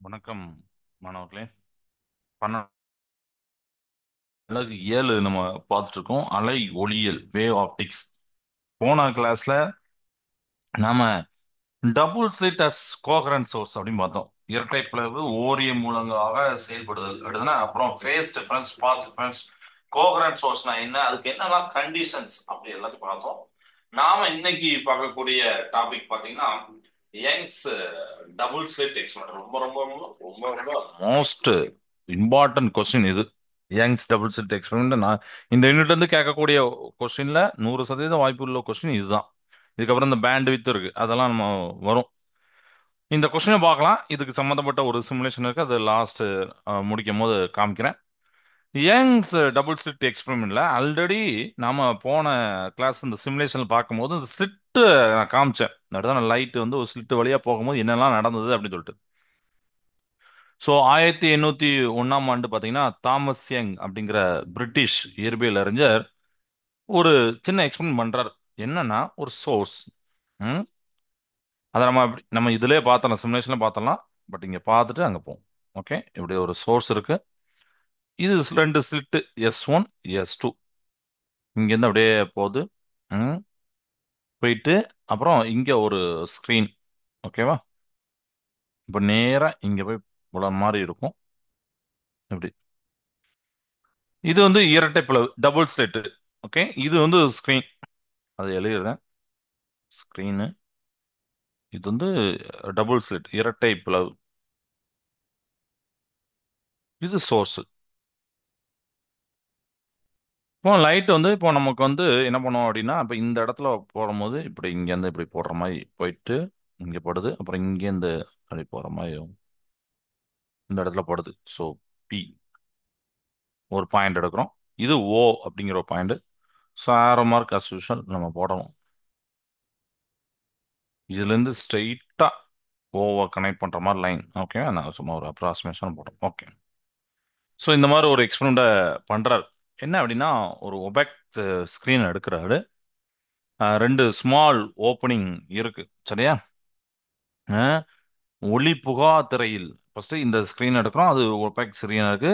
வணக்கம் மாணவர்களே. அழகு 7 நம்ம பார்த்துட்டு இருக்கோம். அலை ஒளியியல், வேவ் ஆப்டிக்ஸ். போன கிளாஸ்ல நாம double slit as coherent source அப்படின்னு பார்த்தோம். இரட்டை பிளவு ஓரிய மூலங்களாக செயல்படுதல் அப்படின்னா, அப்புறம் phase difference, path difference, coherent சோர்ஸ்னா என்ன, அதுக்கு என்னெல்லாம் கண்டிஷன்ஸ் அப்படி எல்லாத்தையும் பார்த்தோம். நாம இன்னைக்கு பார்க்கக்கூடிய டாபிக் பார்த்தீங்கன்னா யங்ஸ் டபுள் ஸ்லிட் எக்ஸ்பெரிமெண்ட். ரொம்ப ரொம்ப ரொம்ப ரொம்ப ரொம்ப மோஸ்ட் இம்பார்ட்டன்ட் கொஸ்டின் இது. யங்ஸ் டபுள் ஸ்லிட் எக்ஸ்பெரிமெண்ட் நான் இந்த யூனிட்ல இருந்து கேட்கக்கூடிய கொஸ்டின்ல 100% வாய்ப்பு உள்ள கொஸ்டின் இதுதான். இதுக்கப்புறம் இந்த பேண்ட் வித் இருக்கு, அதெல்லாம் நம்ம வரும். இந்த கொஸ்டினை பார்க்கலாம். இதுக்கு சம்மந்தப்பட்ட ஒரு சிமுலேஷன் இருக்கு, அது லாஸ்ட் முடிக்கும் போது காமிக்கிறேன். யங்ஸ் டபுள் ஸ்லிட் எக்ஸ்பெரிமெண்ட்ல ஆல்ரெடி நாம போன கிளாஸ் இந்த சிமுலேஷன் பார்க்கும்போது இந்த ஸ்லிட் நான் காமிச்சேன். அதுதான் லைட் வந்து ஒரு ஸ்லிட் வழியா போகும்போது என்னெல்லாம் நடந்தது அப்படின்னு சொல்லிட்டு. ஸோ 1801 பார்த்தீங்கன்னா தாமஸ் யங் அப்படிங்கிற பிரிட்டிஷ் இயற்பியல் அறிஞர் ஒரு சின்ன எக்ஸ்பெரிமெண்ட் பண்றாரு. என்னன்னா ஒரு சோர்ஸ். அதை நம்ம இதுலயே பார்த்தலாம், சிமுலேஷன்ல பார்த்தலாம். பட் இங்க பார்த்துட்டு அங்க போவோம். ஓகே, இப்படி ஒரு சோர்ஸ் இருக்கு. இது ரெண்டு ஸ்லிட் S1 S2 இங்கேருந்து அப்படியே போகுது. ம், போயிட்டு அப்புறம் இங்க ஒரு ஸ்க்ரீன். ஓகேவா? இப்போ நேரா இங்க போய் உள்ள மாதிரி இருக்கும். இப்படி இது வந்து இரட்டை பிளவு, டபுள் ஸ்லிட். ஓகே, இது வந்து ஸ்க்ரீன். அதை எழுதிடுறேன். ஸ்க்ரீனு. இது வந்து டபுள் ஸ்லிட், இரட்டை பிளவு. இது சோர்ஸ். இப்போ லைட் வந்து இப்போ நமக்கு வந்து என்ன பண்ணுவோம் அப்படின்னா, இப்போ இந்த இடத்துல போடும்போது இப்படி இங்கேருந்து இப்படி போடுற மாதிரி போயிட்டு இங்கே படுது. அப்புறம் இங்கேருந்து அப்படி போகிற மாதிரி இந்த இடத்துல படுது. ஸோ பி ஒரு பாயிண்ட் எடுக்கிறோம். இது ஓ அப்படிங்கிற ஒரு point. So arrow mark as usual நம்ம போடணும். இதுலேருந்து ஸ்ட்ரெயிட்டாக ஓவை கனெக்ட் பண்ணுற மாதிரி லைன். ஓகே, நான் சும்மா ஒரு அப்ராக்சிமேஷன் போடுறோம். ஓகே. ஸோ இந்த மாதிரி ஒரு எக்ஸ்பெரிமெண்ட்டை பண்ணுறாரு. என்ன அப்படின்னா, ஒரு ஒபேக் ஸ்க்ரீன் எடுக்கிறாரு. ரெண்டு ஸ்மால் ஓப்பனிங் இருக்கு, சரியா? அஹ், ஒளி புகா திரையில் ஃபர்ஸ்ட் இந்த ஸ்கிரீன் எடுக்கிறோம். அது ஒபேக் ஸ்கிரீன் இருக்கு.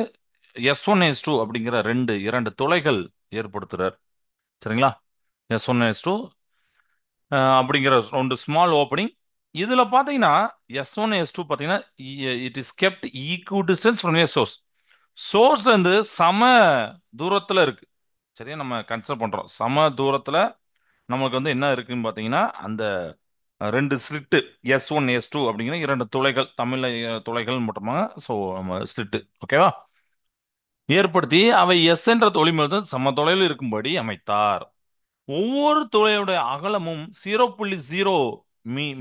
S1 S2 அப்படிங்கிற இரண்டு துளைகள் ஏற்படுத்துறார், சரிங்களா? S1 S2 அப்படிங்கிற ரெண்டு ஸ்மால் ஓப்பனிங். இதுல பாத்தீங்கன்னா S1 S2 பாத்தீங்கன்னா it is kept equidistance from a source. சோர்ஸ்ல இருந்து சம தூரத்துல இருக்கு, சரியா? நம்ம கன்சிடர் பண்றோம் சம தூரத்துல. நமக்கு வந்து என்ன இருக்குன்னு பாத்தீங்கன்னா, அந்த ரெண்டு ஸ்லிட்டு S1 S2 அப்படிங்கிற இரண்டு துளைகள், தமிழ்ல துளைகள் மட்டுமா. ஸோ நம்ம ஸ்லிட்டு, ஓகேவா, ஏற்படுத்தி அவை எஸ் என்ற தொழில்முறை சம தொலைவில் இருக்கும்படி அமைத்தார். ஒவ்வொரு துளையுடைய அகலமும் 0.0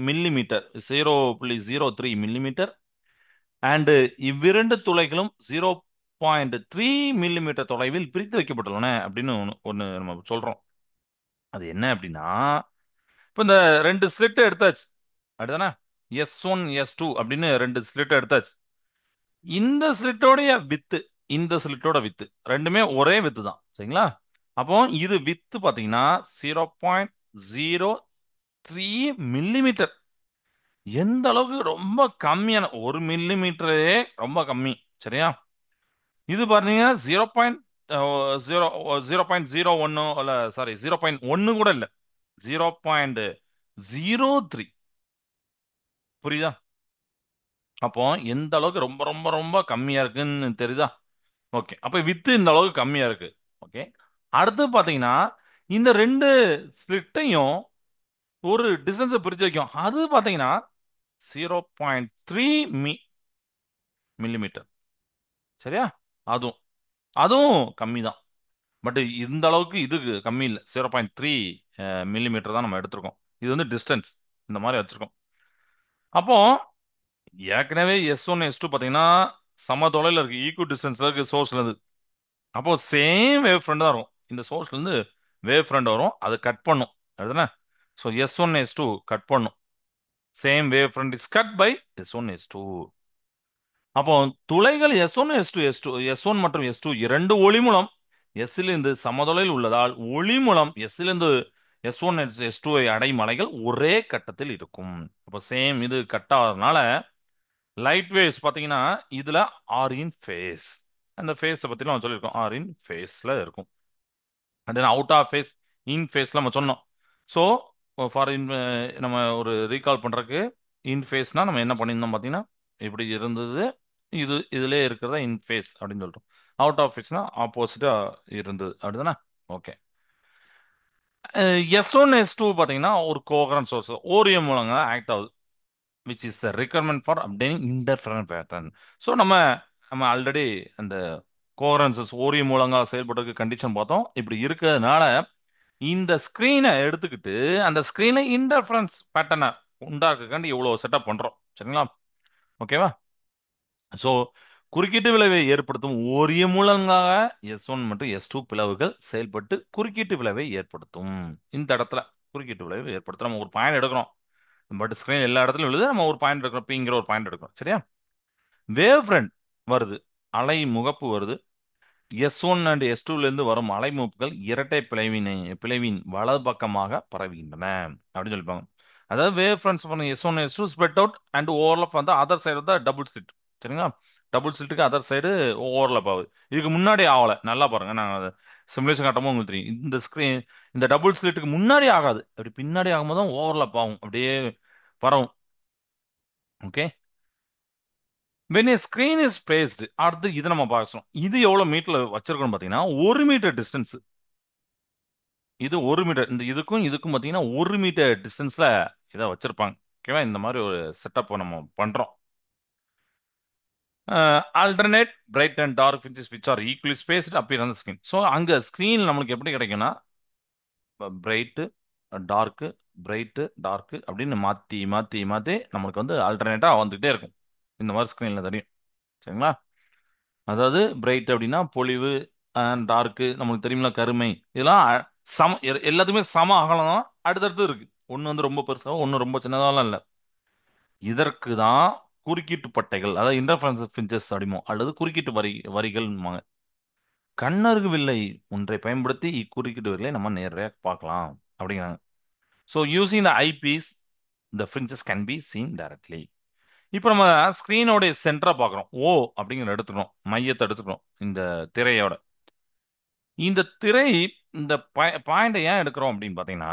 மில்லிமீட்டர், 0.03 மில்லிமீட்டர். அண்ட் இவ்விரண்டு துளைகளும் 0.3 மில்லிமீட்டர் தொலைவில் பிரித்து வைக்கப்பட்டுள்ளன அப்படின்னு ஒன்று நம்ம சொல்றோம். அது என்ன அப்படின்னா, இப்போ இந்த ரெண்டு ஸ்லிட் எடுத்தாச்சு, அப்படிதானே? S1 S2 அப்படின்னு ரெண்டு ஸ்லிட் எடுத்தாச்சு. இந்த ஸ்லிட்டோடைய வித்து, இந்த ஸ்லிட்டோட வித்து ரெண்டுமே ஒரே வித்து தான், சரிங்களா? அப்போ இது வித்து பாத்தீங்கன்னா 0.03 மில்லிமீட்டர். எந்த அளவுக்கு ரொம்ப கம்மியான, 1 மில்லிமீட்டரே ரொம்ப கம்மி, சரியா? இது பாத்தீங்கன்னா 0.0 இல்ல, சாரி, 0.1 கூட இல்ல, 0.03. புரியுதா? அப்போ எந்த அளவுக்கு ரொம்ப ரொம்ப ரொம்ப கம்மியா இருக்குன்னு தெரியுதா? ஓகே, அப்ப வித்து இந்த அளவுக்கு கம்மியா இருக்கு. ஓகே, அடுத்து பாத்தீங்கன்னா இந்த ரெண்டு ஸ்லிட்டையும் ஒரு டிஸ்டன்ஸை பிரிச்சு வைக்கும். அது பாத்தீங்கன்னா 0.3 மில்லிமீட்டர், சரியா? அதுவும் அதுவும் கம்மி தான். பட் இந்த அளவுக்கு இது கம்மி இல்லை. 0.3 மில்லிமீட்டர் தான் நம்ம எடுத்திருக்கோம். இது வந்து டிஸ்டன்ஸ் இந்த மாதிரி வச்சிருக்கோம். அப்போ ஏற்கனவே S1 S2 பாத்தீங்கன்னா சம தொலைவில் இருக்கு, ஈக்குவல் டிஸ்டன்ஸ்ல இருக்கு சோர்ஸ்ல இருந்து. அப்போ சேம் வேவ் ஃப்ரண்ட் தான் இருக்கும். இந்த சோர்ஸ்ல இருந்து வேவ் ஃப்ரண்ட் வரும், அது கட் பண்ணும், அதுதானே? ஸோ S1 S2 கட் பண்ணும். Same wave front is cut by S1 S2. அப்போ துளைகள் S1 மற்றும் S2 இரண்டு ஒளி மூலம் எஸ்ஸிலிருந்து சமதொலைவில் உள்ளதால் ஒளி மூலம் எஸ்ஸிலிருந்து S1 S2 அடையும் அலைகள் ஒரே கட்டத்தில் இருக்கும். அப்போ சேம் இது கட் ஆகிறதுனால லைட் வேவ்ஸ் பார்த்தீங்கன்னா இதுல ஆர் இன் ஃபேஸ். அந்த ஃபேஸை பத்தி நம்ம சொல்லியிருக்கோம், ஆர் இன் ஃபேஸ்ல இருக்கும். And then out of phase, in ஃபேஸ்ல நம்ம சொன்னோம். ஸோ ஃபார் இன் நம்ம ஒரு ரீகால் பண்றதுக்கு, இன் ஃபேஸ்னா நம்ம என்ன பண்ணியிருந்தோம் பார்த்தீங்கன்னா இப்படி இருந்தது, இதுல இருக்கிறதா இன் ஃபேஸ் அப்படின்னு சொல்லிட்டோம். அவுட் ஆஃப் ஃபேஸ்னா ஆப்போசிட்டா இருந்தது அப்படிதானே. ஓகே. S1 S2 பார்த்தீங்கன்னா ஒரு கோகரண்ட் சோர்ஸ் ஓரியம் மூலங்க ஆக்ட் ஆகுது, which is the requirement for obtaining interference pattern. So நம்ம நம்ம ஆல்ரெடி அந்த கோஹரன்சஸ் ஓரியம் மூலங்கா செயல்படுறதுக்கு கண்டிஷன் பார்த்தோம். இப்படி இருக்கிறதுனால இந்த ஸ்கிரீனை எடுத்துக்கிட்டு அந்த ஸ்கிரீனை இன்டர்ஃபரன்ஸ் பேட்டர்னை உண்டாக்குக்காண்டி இவ்வளோ செட்டப் பண்றோம். சரிங்களா? ஓகேவா? ஸோ குறுக்கீட்டு விளைவை ஏற்படுத்தும் ஓரிய மூலங்காக S1 மற்றும் S2 பிளவுகள் செயல்பட்டு குறுக்கீட்டு விளைவை ஏற்படுத்தும். இந்த இடத்துல குறுக்கீட்டு விளைவு ஏற்படுத்தும். நம்ம ஒரு பாயிண்ட் எடுக்கிறோம், பட் ஸ்கிரீன் எல்லா இடத்துலயும் விழுது, நம்ம ஒரு பாயிண்ட் எடுக்கிறோம், பிங்கிற ஒரு பாயிண்ட் எடுக்கிறோம். சரியா? வேவ் ஃப்ரண்ட் வருது, அலை முகப்பு வருது. S1 அண்ட் S2 இருந்து வரும் அலைமுகப்புகள் இரட்டை பிளவின் வலது பக்கமாக பரவுகின்றன அப்படின்னு சொல்லிப்பாங்க. அதாவது வேவ் ஃப்ரண்ட்ஸ் பாருங்க, S1 S2 spread out and overlap வந்து அதர் சைடு தான் டபுள் ஸ்லிட். சரிங்களா? டபுள் ஸ்லிட்டுக்கு அதர் சைடு ஓவர்லப் ஆகுது. இதுக்கு முன்னாடி ஆகல, நல்லா பாருங்க, நான் சிமுலேஷன் காட்டும்போது உங்களுக்கு தெரியும். இந்த ஸ்கிரீன் இந்த டபுள் ஸ்லிட்டுக்கு முன்னாடி ஆகாது, அப்படி பின்னாடி ஆகும்போது தான் ஓவர்லப் ஆகும், அப்படியே பரவும். Okay. when a screen is placed, அடுத்து இது நம்ம பார்க்கணும். இது எவ்வளவு மீட்டர்ல வச்சிருக்கணும் பாத்தீங்கன்னா 1 மீட்டர் டிஸ்டன்ஸ். இது 1 மீட்டர், இந்த இதுக்கும் இதுக்கும் பாத்தீங்கன்னா 1 மீட்டர் டிஸ்டன்ஸ்ல இதை வச்சிருப்பாங்க. ஓகேவா? இந்த மாதிரி ஒரு செட்டப் நம்ம பண்றோம். Alternate bright and dark fringes which are equally spaced appear on screen. So அங்க ஸ்கிரீன் நம்மளுக்கு எப்படி கிடைக்கும்னா பிரைட்டு டார்க்கு, பிரைட்டு டார்க்கு அப்படின்னு மாத்தி மாத்தி மாத்தி நம்மளுக்கு வந்து ஆல்டர்னேட்டா வந்துகிட்டே இருக்கும். இந்த மாதிரி ஸ்கிரீன்ல தெரியும். சரிங்களா? அதாவது பிரைட் அப்படின்னா பொலிவு, டார்க்கு நம்மளுக்கு தெரியுமில கருமை, இதெல்லாம் சம எல்லாத்துக்குமே சம அகலம் தான் அடுத்தடுத்து இருக்கு. ஒன்று வந்து ரொம்ப பெருசாகவும் ஒன்று ரொம்ப சின்னதாலாம் இல்லை. இதற்கு தான் குறுக்கீட்டு பட்டைகள், அதாவது இன்டர்ஃபரன்ஸ் ஃபின்ச்சஸ் அப்படிமோ, அல்லது குறுக்கீட்டு வரிகள். கண்ணருகு வில்லை ஒன்றை பயன்படுத்தி இக்குறுக்கீட்டு வரிகளை நம்ம நேரடியாக பார்க்கலாம் அப்படிங்கிறாங்க. So using the eyepiece the finches can be seen directly. இப்போ நம்ம ஸ்கிரீனோட சென்டரா பார்க்குறோம், ஓ அப்படிங்கிற எடுத்துக்கிறோம், மையத்தை எடுத்துக்கிறோம் இந்த திரையோட. இந்த திரை இந்த பாயிண்டை ஏன் எடுக்கிறோம் அப்படின்னு பார்த்தீங்கன்னா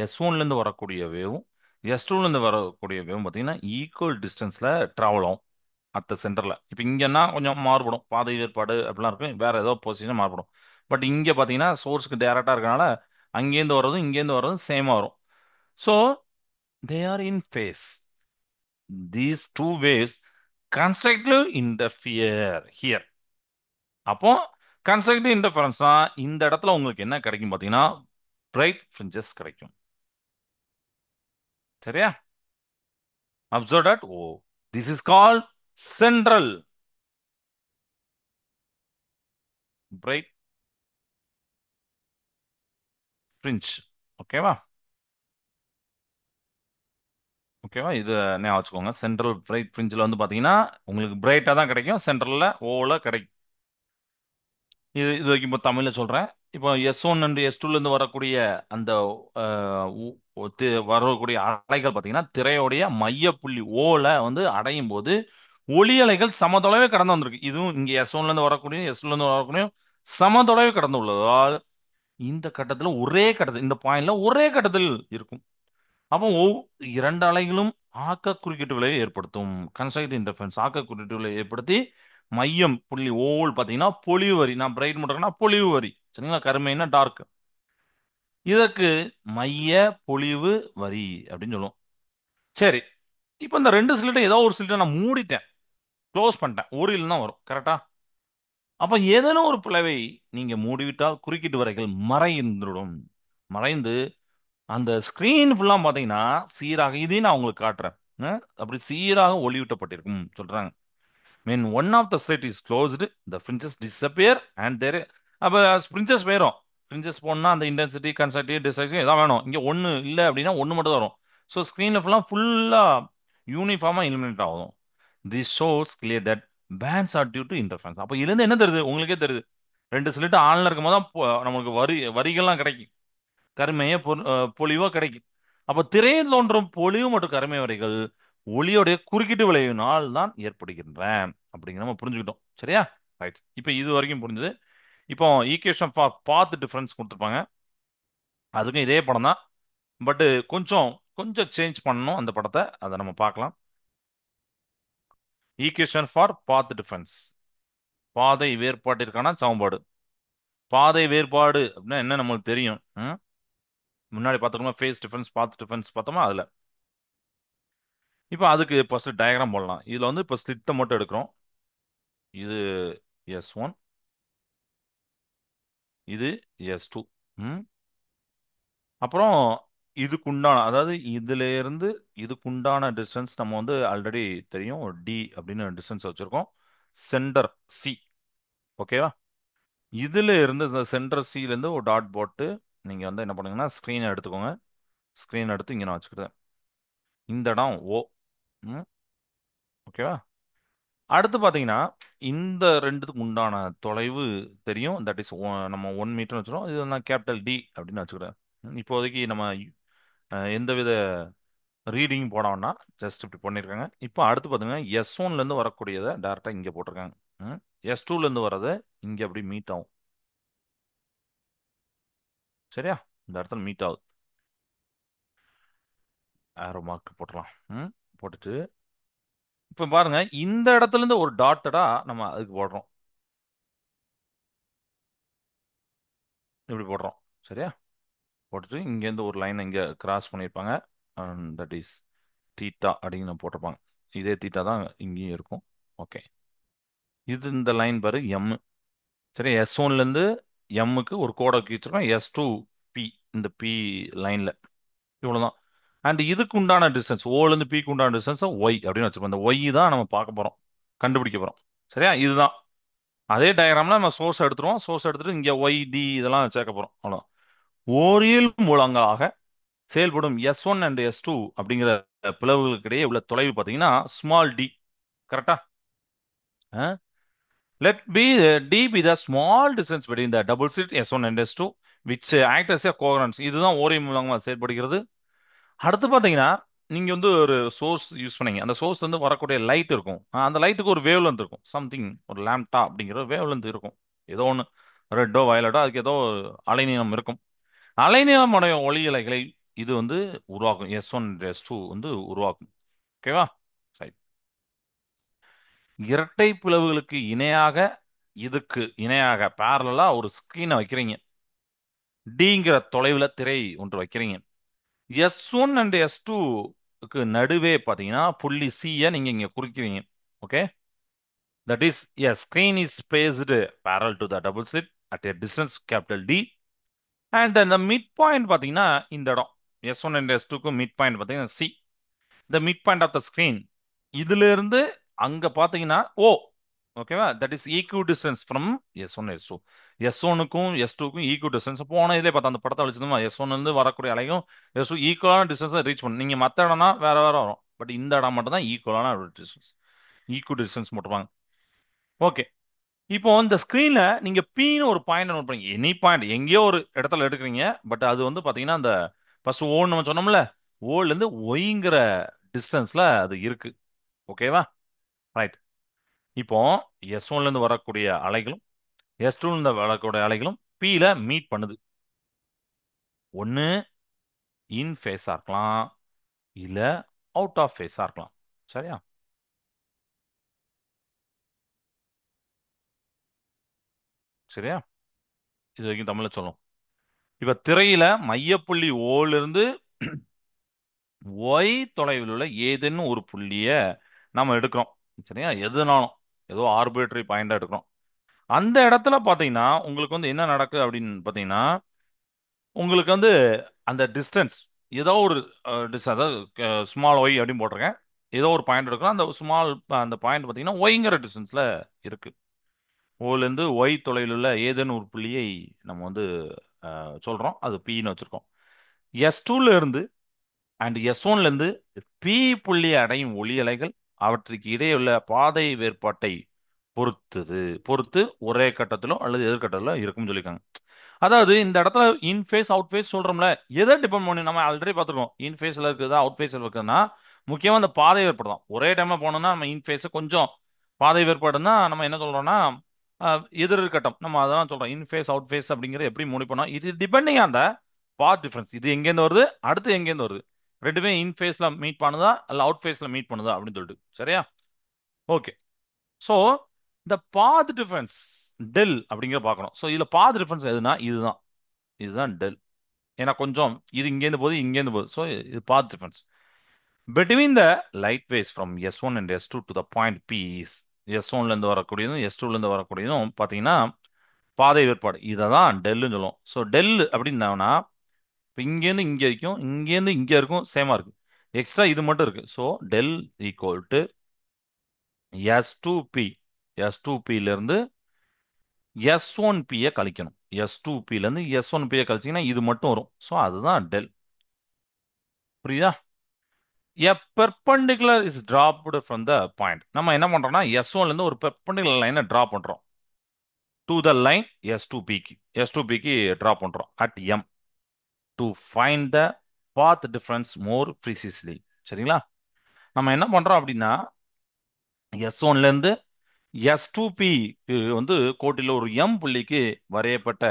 S1 இருந்து வரக்கூடிய வேவும் S2 இருந்து வரக்கூடிய வேவும் பார்த்தீங்கன்னா ஈக்குவல் டிஸ்டன்ஸ்ல டிராவல் ஆகும் அட் சென்டர்ல. இப்போ இங்கன்னா கொஞ்சம் மாறுபடும், பாதை ஏற்பாடு அப்படிலாம் இருக்கும், வேற ஏதோ பொசிஷன் மாறுபடும். பட் இங்கே பார்த்தீங்கன்னா சோர்ஸ்க்கு டைரக்டா இருக்கனால அங்கேருந்து வர்றதும் இங்கேருந்து வர்றதும் சேமா வரும். So they are in phase. These two waves constructive interfere here. அப்போ கன்ஸ்ட்ரக்டிவ் இன்டர்ஃபரன்ஸ் தான் இந்த இடத்துல உங்களுக்கு என்ன கிடைக்கும் பார்த்தீங்கன்னா பிரைட் ஃபிரிஞ்சஸ் கிடைக்கும். சரியா? Observe that. Oh, this is called central bright fringe. ஓகேவா? ஓகேவா? இது ஞாபகம் வச்சுக்கோங்க. சென்ட்ரல் பிரைட் ஃபிரிஞ்சில் வந்து பார்த்தீங்கன்னா உங்களுக்கு பிரைட்டாக தான் கிடைக்கும், சென்ட்ரலில் ஓல கிடைக்கும். இது வரைக்கும் இப்போ தமிழில் சொல்கிறேன். இப்போ S1 அண்ட் S2லேருந்து வரக்கூடிய அந்த வரக்கூடிய அலைகள் பார்த்தீங்கன்னா திரையோடைய மையப்புள்ளி ஓல வந்து அடையும் போது ஒளி அலைகள் சமதொலைவே கடந்து வந்திருக்கு. இதுவும் இங்கே S1லேருந்து வரக்கூடிய S2லேருந்து வரக்கூடிய சமதொலைவே கடந்து உள்ளதால் இந்த கட்டத்தில் ஒரே கட்டத்தில், இந்த பாயிண்ட்ல ஒரே கட்டத்தில் இருக்கும். அப்போ இரண்டு அலைகளும் ஆக்க குறுக்கீட்டு விளைவை ஏற்படுத்தும். கன்ஸ்ட்ரக்டிவ் இன்டர்ஃபரன்ஸ் ஆக்க குறுக்கீட்டு விளைவை ஏற்படுத்தி மையம் புள்ளி ஓல் பார்த்தீங்கன்னா பொலிவு வரி, நான் பிரைட் மட்டும்னா பொலிவு வரி, சரிங்களா, கருமைன்னா டார்க், இதற்கு மைய பொலிவு வரி அப்படின்னு சொல்லுவோம். சரி. இப்போ இந்த ரெண்டு ஸ்லிட்டை ஏதோ ஒரு ஸ்லிட்டை நான் மூடிட்டேன், க்ளோஸ் பண்ணிட்டேன், ஒரு இல்லை தான் வரும், கரெக்டா? அப்ப ஏதேனும் ஒரு பிளவை நீங்க மூடிவிட்டால் குறுக்கீட்டு வரைகள் மறைந்துடும். மறைந்து அந்த ஸ்கிரீன் ஃபுல்லா பாத்தீங்கன்னா சீராக, இதையும் நான் உங்களுக்கு காட்டுறேன். அப்படி சீராக ஒளியூட்டப்பட்டிருக்கும் சொல்றாங்க. when one of the slit is closed the fringes disappear and there. அப்ப fringes போயிடும். fringes போனா அந்த இன்டென்சிட்டி கன்ஸ்ட்ரக்டிவ் டிஸ்ட்ரக்டிவ் ஏதாவது வேணும். இங்க ஒன்னு இல்ல அப்படின்னா ஒன்னு மட்டும் தான் வரும். ஸோ ஸ்கிரீன்ல ஃபுல்லா யூனிஃபார்மா இலுமினேட் ஆகும். This shows clear that bands are due to interference. அப்ப இதுல இருந்து என்ன தெரியுது உங்களுக்கே தெரியுது, ரெண்டு ஸ்லிட் ஆன்ல இருக்கும் போது தான் நமக்கு வரிகள்லாம் கிடைக்கும், கருமைய பொலிவா கிடைக்கும். அப்ப திரையில் தோன்றும் பொலிவு மற்றும் கருமை வரிகள் ஒளியோடைய குறுக்கீட்டு விளைவினால் தான் ஏற்படுகின்ற அப்படிங்கிற நம்ம புரிஞ்சுக்கிட்டோம். சரியா? ரைட். இப்போ இது வரைக்கும் புரிஞ்சது. இப்போ ஈக்குவேஷன் ஃபார் பாத் டிஃபரன்ஸ் கொடுத்துருப்பாங்க. அதுக்கும் இதே படம் தான். பட் கொஞ்சம் கொஞ்சம் சேஞ்ச் பண்ணணும் அந்த படத்தை. அதை நம்ம பார்க்கலாம். ஈக்குவேஷன் ஃபார் பாத் டிஃபரன்ஸ், பாதை வேறுபாட்டிற்கான சமன்பாடு. பாதை வேறுபாடு அப்படின்னா என்ன நம்மளுக்கு தெரியும். முன்னாடி பார்த்துக்கோமா, ஃபேஸ் டிஃபரன்ஸ் பாத் டிஃபரன்ஸ் பார்த்தோமா அதுல. இப்போ அதுக்கு ஃபர்ஸ்ட் டயக்ராம் போடலாம். இதுல வந்து இப்போ ஸ்லிட்டை மட்டும் எடுக்கிறோம். இது S1, இது S2. ம் அப்புறம் இதுக்குண்டான, அதாவது இதுல இருந்து இதுக்குண்டான டிஸ்டன்ஸ் நம்ம வந்து ஆல்ரெடி தெரியும், டி அப்படின்னு டிஸ்டன்ஸ் வச்சிருக்கோம். Centre C. ஓகேவா? இதுல இருந்து இந்த சென்டர் சில இருந்து ஒரு டாட் போட்டு நீங்க வந்து என்ன பண்ணுங்கன்னா ஸ்க்ரீனை எடுத்துக்கோங்க. ஸ்க்ரீன் எடுத்து இங்க நான் வச்சுக்கிட்டேன். இந்த இடம் ஓ. ம் ஓகேவா? அடுத்து பாத்தீங்கன்னா இந்த ரெண்டுத்துக்கு உண்டான தொலைவு தெரியும். தட் இஸ் நம்ம 1 மீட்டர் வச்சிரும். இது நான் கேபிட்டல் டி அப்படின்னு வச்சுக்கிறேன். இப்போதைக்கு நம்ம எந்தவித ரீடிங் போட வேண்டாம். ஜஸ்ட் இப்படி பண்ணியிருக்காங்க. இப்போ அடுத்து பார்த்தீங்கன்னா S1லேருந்து வரக்கூடியதை டேரெக்டாக இங்கே போட்டிருக்காங்க. S2லேருந்து வர்றதை இங்கே அப்படி மீட் ஆகும். சரியா? இந்த இடத்துல மீட் ஆகுது. ஆரோ மார்க் போட்டுடலாம். போட்டுட்டு இப்போ பாருங்க, இந்த இடத்துல இருந்து ஒரு டாட்டடா நம்ம அதுக்கு போடுறோம். இப்படி போடுறோம். சரியா? போட்டுட்டு இங்கேருந்து ஒரு லைன் இங்கே கிராஸ் பண்ணியிருப்பாங்க. தட் இஸ் தீட்டா அப்படின்னு போட்டிருப்பாங்க. இதே தீட்டா தான் இங்கேயும் இருக்கும். ஓகே. இது இந்த லைன் பாரு எம். சரி, S1லேருந்து எம்முக்கு ஒரு கோடை வச்சிருக்கோம். S2 பி, இந்த பி லைன்ல இவ்வளவுதான். அண்ட் இதுக்கு உண்டான டிஸ்டன்ஸ் ஓலேருந்து பிக்கு உண்டான டிஸ்டன்ஸ் ஒய் அப்படின்னு வச்சிருப்போம். இந்த ஒய் தான் நம்ம பார்க்க போறோம், கண்டுபிடிக்க போறோம். சரியா? இதுதான் அதே டயக்ராம்ல நம்ம சோர்ஸ் எடுத்துருவோம். சோர்ஸ் எடுத்துட்டு இங்க ஒய் டி இதெல்லாம் சேர்க்க போறோம். அவ்வளோ. ஓரியல் மூலங்களாக செயல்படும் S1 அண்ட் S2 அப்படிங்கிற பிளவுகளுக்கு இடையே உள்ள தொலைவு பார்த்தீங்கன்னா ஸ்மால் டி. கரெக்டா? Let D be the small distance between the double slit S1 and S2 which act as a coherence. இதுதான் ஓரியம் மூலமா செயல்படுகிறது. அடுத்து பாத்தீங்கன்னா நீங்க வந்து ஒரு சோர்ஸ் யூஸ் பண்ணீங்க. அந்த சோர்ஸ்ல இருந்து வரக்கூடிய லைட் இருக்கும். அந்த லைட்டுக்கு ஒரு வேவ் லென்த் இருக்கும். சம்திங் ஒரு லாம்டா அப்படிங்கிற வேவ் லென்த் இருக்கும். ஏதோ ஒன்று ரெட்டோ வயலட்டோ அதுக்கு ஏதோ அலைநீளம் இருக்கும். அலைநீளமுடைய ஒளி அலைகளை இது வந்து உருவாக்கும். S1 S2 வந்து உருவாக்கும். ஓகேவா? சரி. இரட்டை பிளவுகளுக்கு இணையாக, இதுக்கு இணையாக பேரலா ஒரு ஸ்கிரீனை வைக்கிறீங்க. டிங்கிற தொலைவுல திரை ஒன்று வைக்கிறீங்க. S1 அண்ட் S2க்கு நடுவே பாத்தீங்கன்னா புள்ளி C-ய நீங்க இங்க குறிக்கிறீங்க. Okay. That is a screen is spaced parallel to the double slit at a distance capital D and அந்த மிட் பாயிண்ட் பாத்தீங்கன்னா இந்த இடம் S1 அண்ட் S2க்கு மிட் பாயிண்ட் பாத்தீங்கன்னா C. the midpoint of the screen இதுல இருந்து அங்க பாத்தீங்கன்னா ஓ. ஓகேவா? That is equal distance from S1 S2. S1க்கும் S2க்கும் ஈக்வல் டிஸ்டன்ஸ் போன இதுல பார்த்தா அந்த படத்தை வச்சிருந்தோமா, S1 இருந்து வரக்கூடிய அலையும் S2 ஈக்குவலான டிஸ்டன்ஸ் ரீச் பண்ணும். நீங்க மத்த இடம்னா வேற வேற வரும். பட் இந்த இடம் மட்டும் தான் ஈக்குவலான டிஸ்டன்ஸ், ஈக்குவல் டிஸ்டன்ஸ் போட்டுருவாங்க. ஓகே. இப்போ இந்த ஸ்கிரீன்ல நீங்க Pன்னு ஒரு பாயிண்ட் நோட் பண்ணீங்க. எனி பாயிண்ட் எங்கேயோ ஒரு இடத்துல எடுக்கிறீங்க. பட் அது வந்து பாத்தீங்கன்னா அந்த ஃபர்ஸ்ட் ஓன்னு நம்ம சொன்னோம்ல, ஓல இருந்து ஒய்ங்கிற டிஸ்டன்ஸ்ல அது இருக்கு. ஓகேவா? ரைட். இப்போ S1ல இருந்து வரக்கூடிய அலைகளும் S2ல இருந்து வரக்கூடிய அலைகளும் Pல மீட் பண்ணுது. ஒன்னு இன் ஃபேஸா இருக்கலாம், இல்ல அவுட் ஆஃப் ஃபேஸா இருக்கலாம். சரியா? சரியா? இது வரைக்கும் தமிழ்ல சொல்லணும். இப்ப திரையில மையப்புள்ளி ஓல இருந்து ஒய் தொலைவில் உள்ள ஏதேனும் ஒரு புள்ளிய நம்ம எடுக்கிறோம். சரியா? எதுனாலும் ஏதோ ஆர்பிட்ரரி பாயிண்டா எடுக்கிறோம். அந்த இடத்துல பாத்தீங்கன்னா உங்களுக்கு வந்து என்ன நடக்குது அப்படின்னு பாத்தீங்கன்னா, உங்களுக்கு வந்து அந்த டிஸ்டன்ஸ் ஏதோ ஒரு அதாவது ஸ்மால் ஒய் அப்படின்னு போட்டிருக்கேன். ஏதோ ஒரு பாயிண்ட் எடுக்கிறோம். அந்த ஸ்மால் அந்த பாயிண்ட் பார்த்தீங்கன்னா ஒய்ங்கிற டிஸ்டன்ஸ்ல இருக்கு. ஓலேருந்து ஒய் தொலைவில் உள்ள ஏதேனும் ஒரு புள்ளியை நம்ம வந்து சொல்றோம். அது பின்னு வச்சிருக்கோம். S2ல இருந்து அண்ட் S1ல இருந்து பி புள்ளி அடையும் ஒளி அலைகள் அவற்றுக்கு இடையே உள்ள பாதை வேறுபாட்டை பொறுத்து ஒரே கட்டத்திலோ அல்லது எதிர்கட்டத்திலோ இருக்கும்னு சொல்லியிருக்காங்க. அதாவது இந்த இடத்துல இன் ஃபேஸ் அவுட் ஃபேஸ் சொல்றோம்ல, எதை டிபெண்ட் பண்ணி நம்ம ஆல்ரெடி பார்த்துருக்கோம். இன் ஃபேஸ்ல இருக்குதா அவுட் ஃபேஸ்ல இருக்குதுன்னா முக்கியமா இந்த பாதை வேறுபாடு தான். ஒரே டைம்ல போனோம்னா நம்ம இன் ஃபேஸ் கொஞ்சம் பாதை வேறுபாடுன்னா நம்ம என்ன சொல்றோம்னா எதிர் இருக்கட்டும் நம்ம அதான் சொல்றோம் இன் ஃபேஸ் அவுட் ஃபேஸ் அப்படிங்கிறது எப்படி முடிப்போம் இது டிபெண்டிங் அந்த பாத் டிஃபரன்ஸ் இது எங்கேருந்து வருது அடுத்து எங்கேருந்து வருது ரெண்டுமே இன் ஃபேஸ்ல மீட் பண்ணுதா இல்ல அவுட் ஃபேஸ்ல மீட் பண்ணுதா அப்படின்னு சொல்லிட்டு சரியா ஓகே ஸோ இந்த பாத் டிஃபரன்ஸ் டெல் அப்படிங்கிற பார்க்கணும் ஸோ இதுல பாத் டிஃபரன்ஸ் எதுனா இதுதான் இதுதான் டெல் ஏன்னா கொஞ்சம் இது இங்கேருந்து போகுது இங்கேருந்து போகுது ஸோ இது path difference between the light waves from S1 and S2 to the point P is S1ல இருந்து வரக்கூடியதும் S2ல இருந்து வரக்கூடியதும் பாத்தீங்கன்னா பாதை வேறுபாடு இதை தான் டெல்லுன்னு சொல்லுவோம் ஸோ டெல் அப்படின்னா இப்போ இங்கேருந்து இங்கே இருக்கும் இங்கேருந்து இங்கே இருக்கும் சேமா இருக்கு எக்ஸ்ட்ரா இது மட்டும் இருக்கு so del equal to S2P S2Pல இருந்து S1P கழிக்கணும் S2Pல இருந்து S1P கழிச்சீங்கன்னா இது மட்டும் வரும் ஸோ அதுதான் டெல் புரியுதா A perpendicular is dropped from the point. நம்ம என்ன பண்றோம்னா S1ல இருந்து ஒரு perpendicular லைனை டிரா பண்றோம் to the line S2P க்கு டிரா பண்றோம் at M to find the path difference more precisely. சரிங்களா? நம்ம என்ன பண்றோம் அப்படின்னா S1ல இருந்து S2P வந்து கோட்டில் ஒரு M புள்ளிக்கு வரையப்பட்ட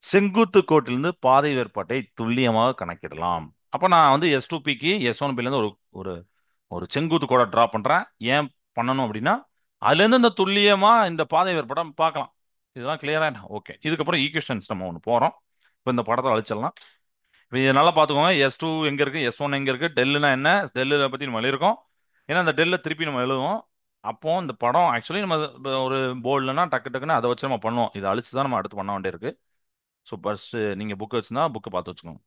செங்குத்து கோட்டிலிருந்து பாதை வேறுபாட்டை துல்லியமாக கணக்கிடலாம். அப்ப நான் வந்து S2Pக்கு S1Pல இருந்து ஒரு ஒரு ஒரு செங்குத்து கோடை டிரா பண்றேன் ஏன் பண்ணணும் அப்படின்னா அதுல இருந்து இந்த துல்லியமா இந்த பாதை வேறுபடம் பார்க்கலாம் இதெல்லாம் கிளியரா ஓகே இதுக்கப்புறம் ஈக்குவேஷன்ஸ் நம்ம ஒன்று போறோம் இப்போ இந்த படத்தை அழிச்சிடலாம் இப்போ இதை நல்லா பார்த்துக்கோங்க S2 எங்க இருக்கு S1 எங்க இருக்கு டெல்லுனா என்ன டெல்லை பத்தி நம்ம எழுதிருக்கோம் ஏன்னா அந்த டெல்லை திருப்பி நம்ம எழுதுவோம் அப்போ இந்த படம் ஆக்சுவலி நம்ம ஒரு போர்டுலனா டக்கு டக்குன்னு அதை வச்சு நம்ம பண்ணுவோம் இதை அழிச்சு தான் நம்ம அடுத்து பண்ண வேண்டியிருக்கு ஸோ ஃபர்ஸ்ட் நீங்க புக் வச்சுருந்தா புக்கை பார்த்து வச்சுக்கோங்க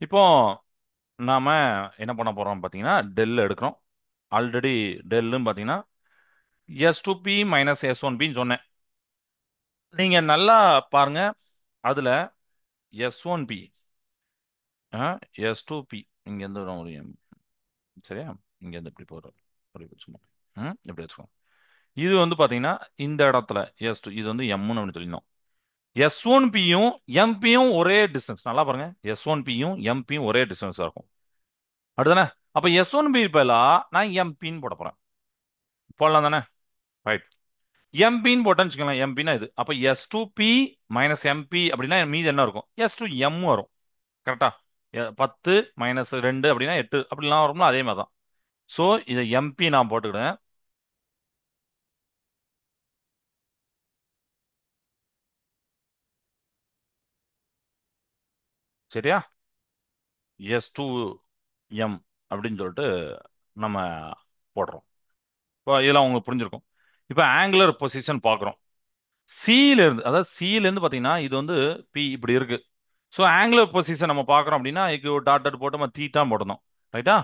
இப்போ நாம என்ன பண்ண போறோம் பார்த்தீங்கன்னா டெல் எடுக்கிறோம் ஆல்ரெடி டெல்லுன்னு பார்த்தீங்கன்னா S2P மைனஸ் S1Pன்னு சொன்னேன் நீங்க நல்லா பாருங்க அதுல S1P S2P இங்க இருந்து வரும் ஒரு M. சரியா இங்க இருந்து இப்படி போறோம் இப்படி வச்சுக்கோங்க இப்படி வச்சுக்கோங்க இது வந்து பாத்தீங்கன்னா இந்த இடத்துல S2 இது வந்து Mன்னு அப்படின்னு சொல்லியிருந்தோம் S1Pயும் MP-யும் ஒரே டிஸ்டன்ஸ் நல்லா பாருங்க S1Pயும் MP-யும் ஒரே டிஸ்டன்ஸா இருக்கும் அடுத்தானே அப்ப S1P பதிலா நான் MP-ன்னு போட போறேன் போடலாம் தானே ரைட் எம்பின்னு போட்டேன்னு வச்சுக்கலாம் எம்பின்னா இது அப்போ S2P மைனஸ் MP அப்படின்னா மீது என்ன இருக்கும் S2M வரும் கரெக்டா 10 மைனஸ் 2 அப்படின்னா 8 அப்படிலாம் வரும்ல அதே மாதிரி தான் ஸோ இதை MP நான் போட்டுக்கிட்டேன் சரியா S2M அப்படின்னு சொல்லிட்டு நம்ம போடுறோம் இப்போ இதெல்லாம் உங்களுக்கு புரிஞ்சிருக்கும் இப்போ ஆங்குலர் பொசிஷன் பார்க்குறோம் சில இருந்து அதாவது சில இருந்து பார்த்தீங்கன்னா இது வந்து P இப்படி இருக்கு ஸோ ஆங்குலர் பொசிஷன் நம்ம பார்க்குறோம் அப்படின்னா இதுக்கு ஒரு டாட் டாட் போட்டு நம்ம தீட்டா போடணும் ரைட்டா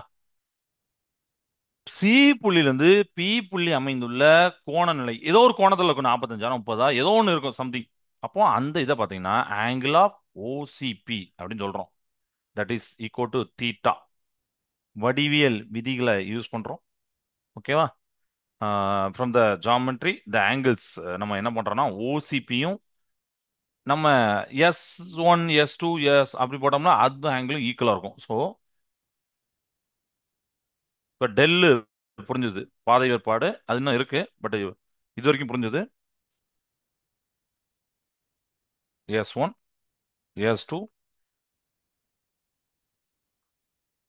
சி புள்ளியிலிருந்து பி புள்ளி அமைந்துள்ள கோண நிலை ஏதோ ஒரு கோணத்துல இருக்கும் 45 30 ஏதோ ஒன்று இருக்கும் சம்திங் அப்போ அந்த இதை பார்த்தீங்கன்னா ஆங்கிள் ஆஃப் ஓசிபி அப்படின்னு சொல்றோம் that is equal to theta வடிவியல் விதிகளை யூஸ் பண்றோம் ஓகேவா from the geometry the angles நம்ம என்ன பண்றோம்னா ஓசிபியும் நம்ம S1 S2 அப்படி போட்டோம்னா அந்த ஆங்கிளும் ஈக்குவலா இருக்கும் ஸோ இப்போ டெல்லு புரிஞ்சுது பாதை வேறுபாடு அது இன்னும் இருக்கு பட் இது வரைக்கும் புரிஞ்சுது S1 S2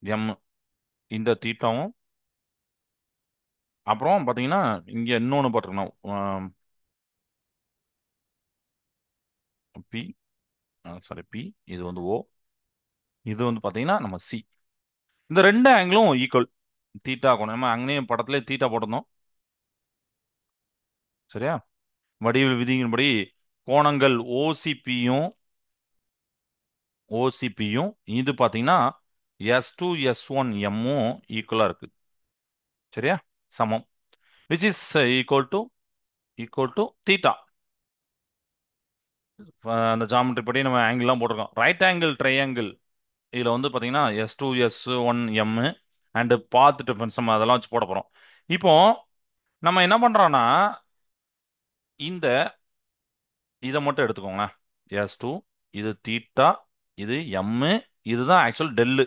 M இந்த தீட்டாவும் அப்புறம் பார்த்தீங்கன்னா இங்கே இன்னொன்று போட்டிருக்கணும் பி சாரி பி இது வந்து O இது வந்து பார்த்தீங்கன்னா நம்ம சி இந்த ரெண்டு ஆங்கிளும் ஈக்குவல் தீட்டா கோணம் நம்ம அங்கேயும் படத்துல தீட்டா போட்டிருந்தோம் சரியா வடிவில் விதியின்படி கோணங்கள் ஓசிபியும் இது பார்த்தீங்கன்னா S2 S1 M ஈக்குவலா இருக்கு சரியா சமம் which is equal to theta அந்த ஜாமெட்ரி படி நம்ம ஆங்கிள்லாம் போட்டிருக்கோம் ரைட் ஆங்கிள் ட்ரையாங்கிள் இதில் வந்து பார்த்தீங்கன்னா S2 S1 M and path difference நம்ம அதெல்லாம் வச்சு போட போகிறோம் இப்போ நம்ம என்ன பண்ணுறோம்னா இந்த இதை மட்டும் எடுத்துக்கோங்களேன் S2 இது தீட்டா இது M இதுதான் ஆக்சுவல் டெல்லு.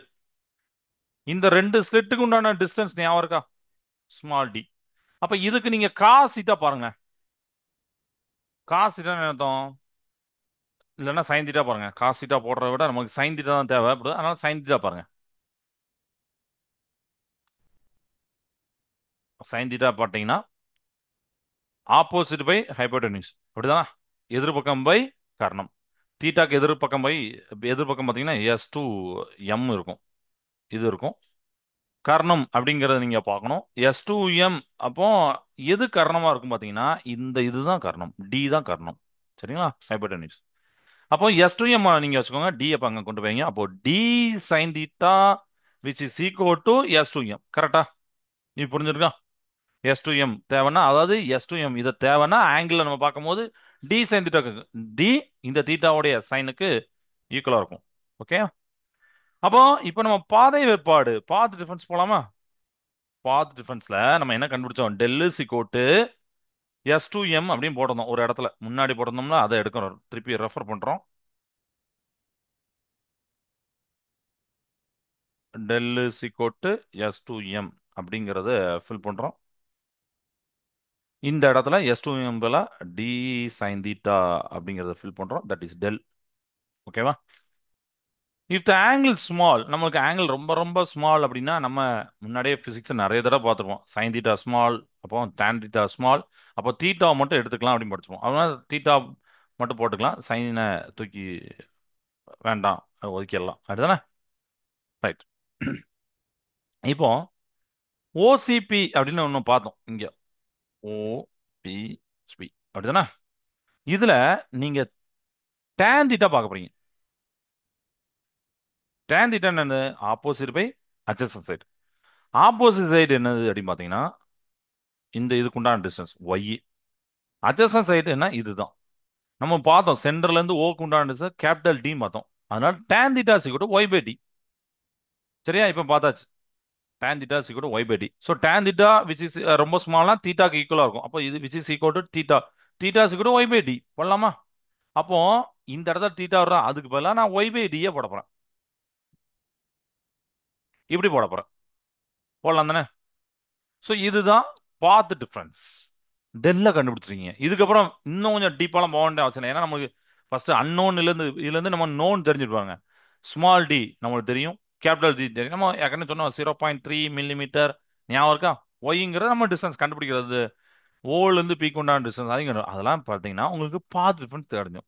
இந்த ரெண்டு ஸ்லிட்டுக்கு உண்டான டிஸ்டன்ஸ் ஞாபகம் இருக்கா? Small d. அப்ப இதுக்கு நீங்க காஸ் தீட்டா பாருங்க. காஸ் தீட்டா என்ன அர்த்தம்? இல்லைன்னா சைன் தீட்டா பாருங்க. காஸ் தீட்டா போடுறத விட நமக்கு சைன் தீட்டா தான் தேவைப்படுது. அதனால சைன் தீட்டா பாருங்க. சைன் தீட்டா பார்த்தீங்கன்னா ஆப்போசிட் பை ஹைப்போடெனியூஸ், அப்படிதானா? எதிர்பக்கம் பை கர்ணம். தீட்டாக்கு எதிர்பக்கம் பை எதிர்பக்கம் பார்த்தீங்கன்னா S2M இருக்கும், இது இருக்கும். கர்ணம் அப்படிங்கறத நீங்க பார்க்கணும். S2M. அப்போ எது கர்ணமா இருக்கும் பார்த்தீங்கன்னா இதுதான் கர்ணம், டி தான் கர்ணம். சரிங்களா? ஹைப்போடெனியூஸ். அப்போ S2M நீங்க வச்சுக்கோங்க, டி அப்ப அங்க கொண்டு போய்ங்க. அப்போ d sine theta which is equal to S2M. கரெக்டா? நீ புரிஞ்சிருக்கா? S2M தேவைன்னா, அதாவது S2M இதை தேவைன்னா ஆங்கிள் நம்ம பார்க்கும்போது டி சைன் தீட்டாக்கு டி இந்த தீட்டாவுடைய சைனுக்கு ஈக்குவலா இருக்கும். ஓகே. அப்போ இப்போ நம்ம பாதை வேறுபாடு பாத் டிஃபரன்ஸ் போலாமா? பாத் டிஃபரன்ஸ்ல நம்ம என்ன கண்டுபிடிச்சோம்? Del is equal to S2M அப்படின்னு போட்டிருந்தோம். ஒரு இடத்துல முன்னாடி போட்டிருந்தோம்னா அதை எடுக்கணும், திருப்பி ரெஃபர் பண்றோம். Del is equal to S2M அப்படிங்கறத ஃபில் பண்றோம். இந்த இடத்துல S2M டி சைன் தீட்டா அப்படிங்கறத ஃபில் பண்றோம். That is del. ஓகேவா? இஃப் த ஆங்கிள் ஸ்மால், நமக்கு ஆங்கிள் ரொம்ப ரொம்ப ஸ்மால் அப்படின்னா நம்ம முன்னாடியே பிசிக்ஸ் நிறைய தடவை பார்த்துருப்போம். சைன் தீட்டா ஸ்மால், அப்போ tan தீட்டா ஸ்மால், அப்போ தீட்டா மட்டும் எடுத்துக்கலாம் அப்படின்னு படிச்சுப்போம். அதனால தீட்டா மட்டும் போட்டுக்கலாம், சைனை தூக்கி வேண்டாம், அது ஒதுக்கிடலாம். அதுதானே? ரைட். இப்போ ஓசிபி அப்படின்னு ஒன்று பார்த்தோம் இங்க. ஓபிபி அப்படிதானே? இதுல நீங்க tan தீட்டா பார்க்க போறீங்க. tan தீட்டா என்னது? Opposite by adjacent side. Opposite side என்னது அப்படின்னு பார்த்தீங்கன்னா இந்த இதுக்குண்டான டிஸ்டன்ஸ் ஒய். adjacent சைடு என்ன? இதுதான் நம்ம பார்த்தோம். சென்டர்ல இருந்து ஓக்கு உண்டான டிஸ்டன்ஸ் கேபிட்டல் டி பார்த்தோம். அதனால tan theta is equal to y by d. சரியா? இப்போ பார்த்தாச்சு. tan theta is equal to y by d. So tan theta which is ரொம்ப ஸ்மால்னா தீட்டாக்கு ஈக்குவலா இருக்கும். அப்போ இது which is equal to theta. Theta is equal to y by d போடலாமா? அப்போ இந்த இடத்துல தீட்டா வர்றா, அதுக்கு பதிலாக நான் ஒய் பை டியே போட போறேன். இப்படி போட போறேன். போடலாம் தானே? ஸோ இதுதான் பாத் டிஃபரன்ஸ். டெல்ல கண்டுபிடிச்சிருக்கீங்க. இதுக்கப்புறம் இன்னும் கொஞ்சம் டீப்பாலாம் போக வேண்டிய அவசியம் இல்லை. ஏன்னா நமக்கு ஃபர்ஸ்ட் இதுல இருந்து நம்ம நோன் தெரிஞ்சுருப்பாங்க. ஸ்மால் டி நம்மளுக்கு தெரியும், கேபிட்டல் டி தெரியும். நம்ம ஏற்கனவே சொன்னோம் 0.3 மில்லிமீட்டர். ஞாபகம் இருக்கா? ஒய்ங்கிறது நம்ம டிஸ்டன்ஸ் கண்டுபிடிக்கிறது. ஓல இருந்து பீக் உண்டான டிஸ்டன்ஸ் அதிகம். அதெல்லாம் பார்த்தீங்கன்னா உங்களுக்கு பாத் டிஃபரன்ஸ் தெரியும்.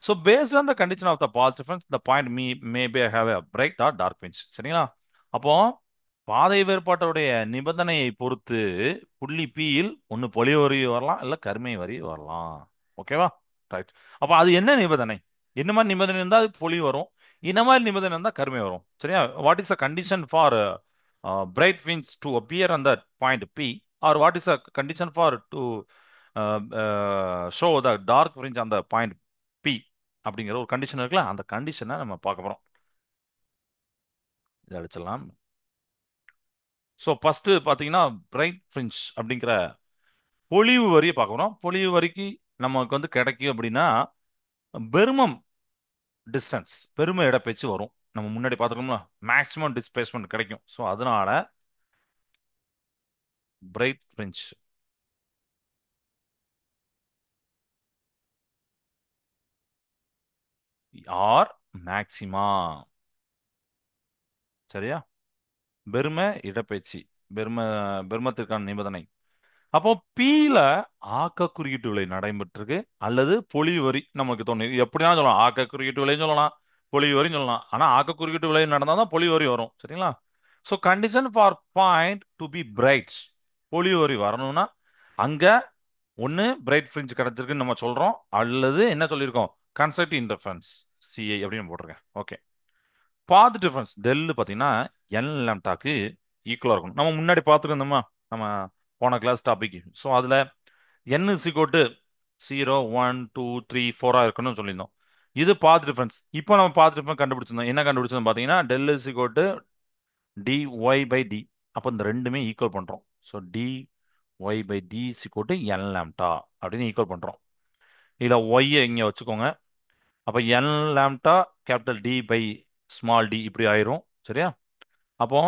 So based on the condition of the path difference, the point may be have a bright or dark fringe. சரிங்களா? அப்போ பாதை வேறுபாட்டுடைய நிபந்தனையை பொறுத்து புள்ளி பியில் ஒன்னு பொலிவு வரி வரலாம், இல்ல கருமை வரி வரலாம். ஓகேவா? ரைட். அப்போ அது என்ன நிபந்தனை? என்ன மாதிரி நிபந்தனை இருந்தா அது பொலிவு வரும், இந்த மாதிரி நிபந்தனை இருந்தா கருமை வரும். சரியா? What is the condition for bright fringe to appear on that point P, or what is the condition for to show the dark fringe அந்த பாயிண்ட் பி அப்படிங்கிற ஒரு கண்டிஷன் இருக்குல்ல, அந்த கண்டிஷனை நம்ம பார்க்க போறோம். இதை அடிச்சிடலாம். ஸோ ஃபர்ஸ்ட் பார்த்தீங்கன்னா பிரைட் ஃபிரிஞ்ச் அப்படிங்கிற பொலிவு வரியை பார்க்க போறோம். பொலிவு வரிக்கு நமக்கு கிடைக்கும் அப்படின்னா பெருமம் டிஸ்டன்ஸ், பெரும இடப்பெயர்ச்சி வரும். நம்ம முன்னாடி பார்த்துக்கோம்ல, மேக்ஸிமம் டிஸ்பிளேஸ்மெண்ட் கிடைக்கும். ஸோ அதனால பிரைட் ஃபிரிஞ்ச் ஆர் மேக்சிமா. சரியா? பெரும இடப்பெயர்ச்சி, பெரும பெருமத்திற்கான நிபந்தனை. அப்போ பீல ஆக்க குறியீட்டு விலை நடைபெற்றிருக்கு, அல்லது பொலிவு வரி நமக்கு தோணும். எப்படினாலும் சொல்லலாம், ஆக்க குறியீட்டு விலைன்னு சொல்லலாம், பொலிவு வரின்னு சொல்லலாம். ஆனா ஆக்க குறியீட்டு விலை நடந்தால் தான் பொலிவு வரி வரும். சரிங்களா? So condition for point to be bright, பொலிவு வரி வரணும்னா அங்க ஒன்னு பிரைட் ஃபிரிஞ்ச் கிடைச்சிருக்குன்னு நம்ம சொல்றோம், அல்லது என்ன சொல்லியிருக்கோம்? கன்ஸ்ட்ரக்டிவ் இன்டர்ஃபரன்ஸ் சிஐ அப்படின்னு போட்டிருக்கேன். ஓகே. பாத் டிஃபரன்ஸ் டெல் பார்த்தீங்கன்னா என் லாம்டாக்கு ஈக்குவலாக இருக்கணும். நம்ம முன்னாடி பார்த்துருந்தோமா நம்ம போன கிளாஸ் டாபிக்? ஸோ அதில் n இஸ் ஈக்குவல் டு 0 1 2 3 4 இருக்கணும்னு சொல்லியிருந்தோம். இது பாத் டிஃபரன்ஸ். இப்போ நம்ம பாத் டிஃபரன்ஸ் கண்டுபிடிச்சிருந்தோம். என்ன கண்டுபிடிச்சோம் பார்த்தீங்கன்னா that is equal to dy by D. அப்போ இந்த ரெண்டுமே ஈக்குவல் பண்ணுறோம். So dy by D is equal to n lambda அப்படின்னு ஈக்குவல் பண்ணுறோம். இதில் ஒய்யை இங்கே வச்சுக்கோங்க. அப்போ n lambda capital D by small d இப்படி ஆயிரும். சரியா? அப்போ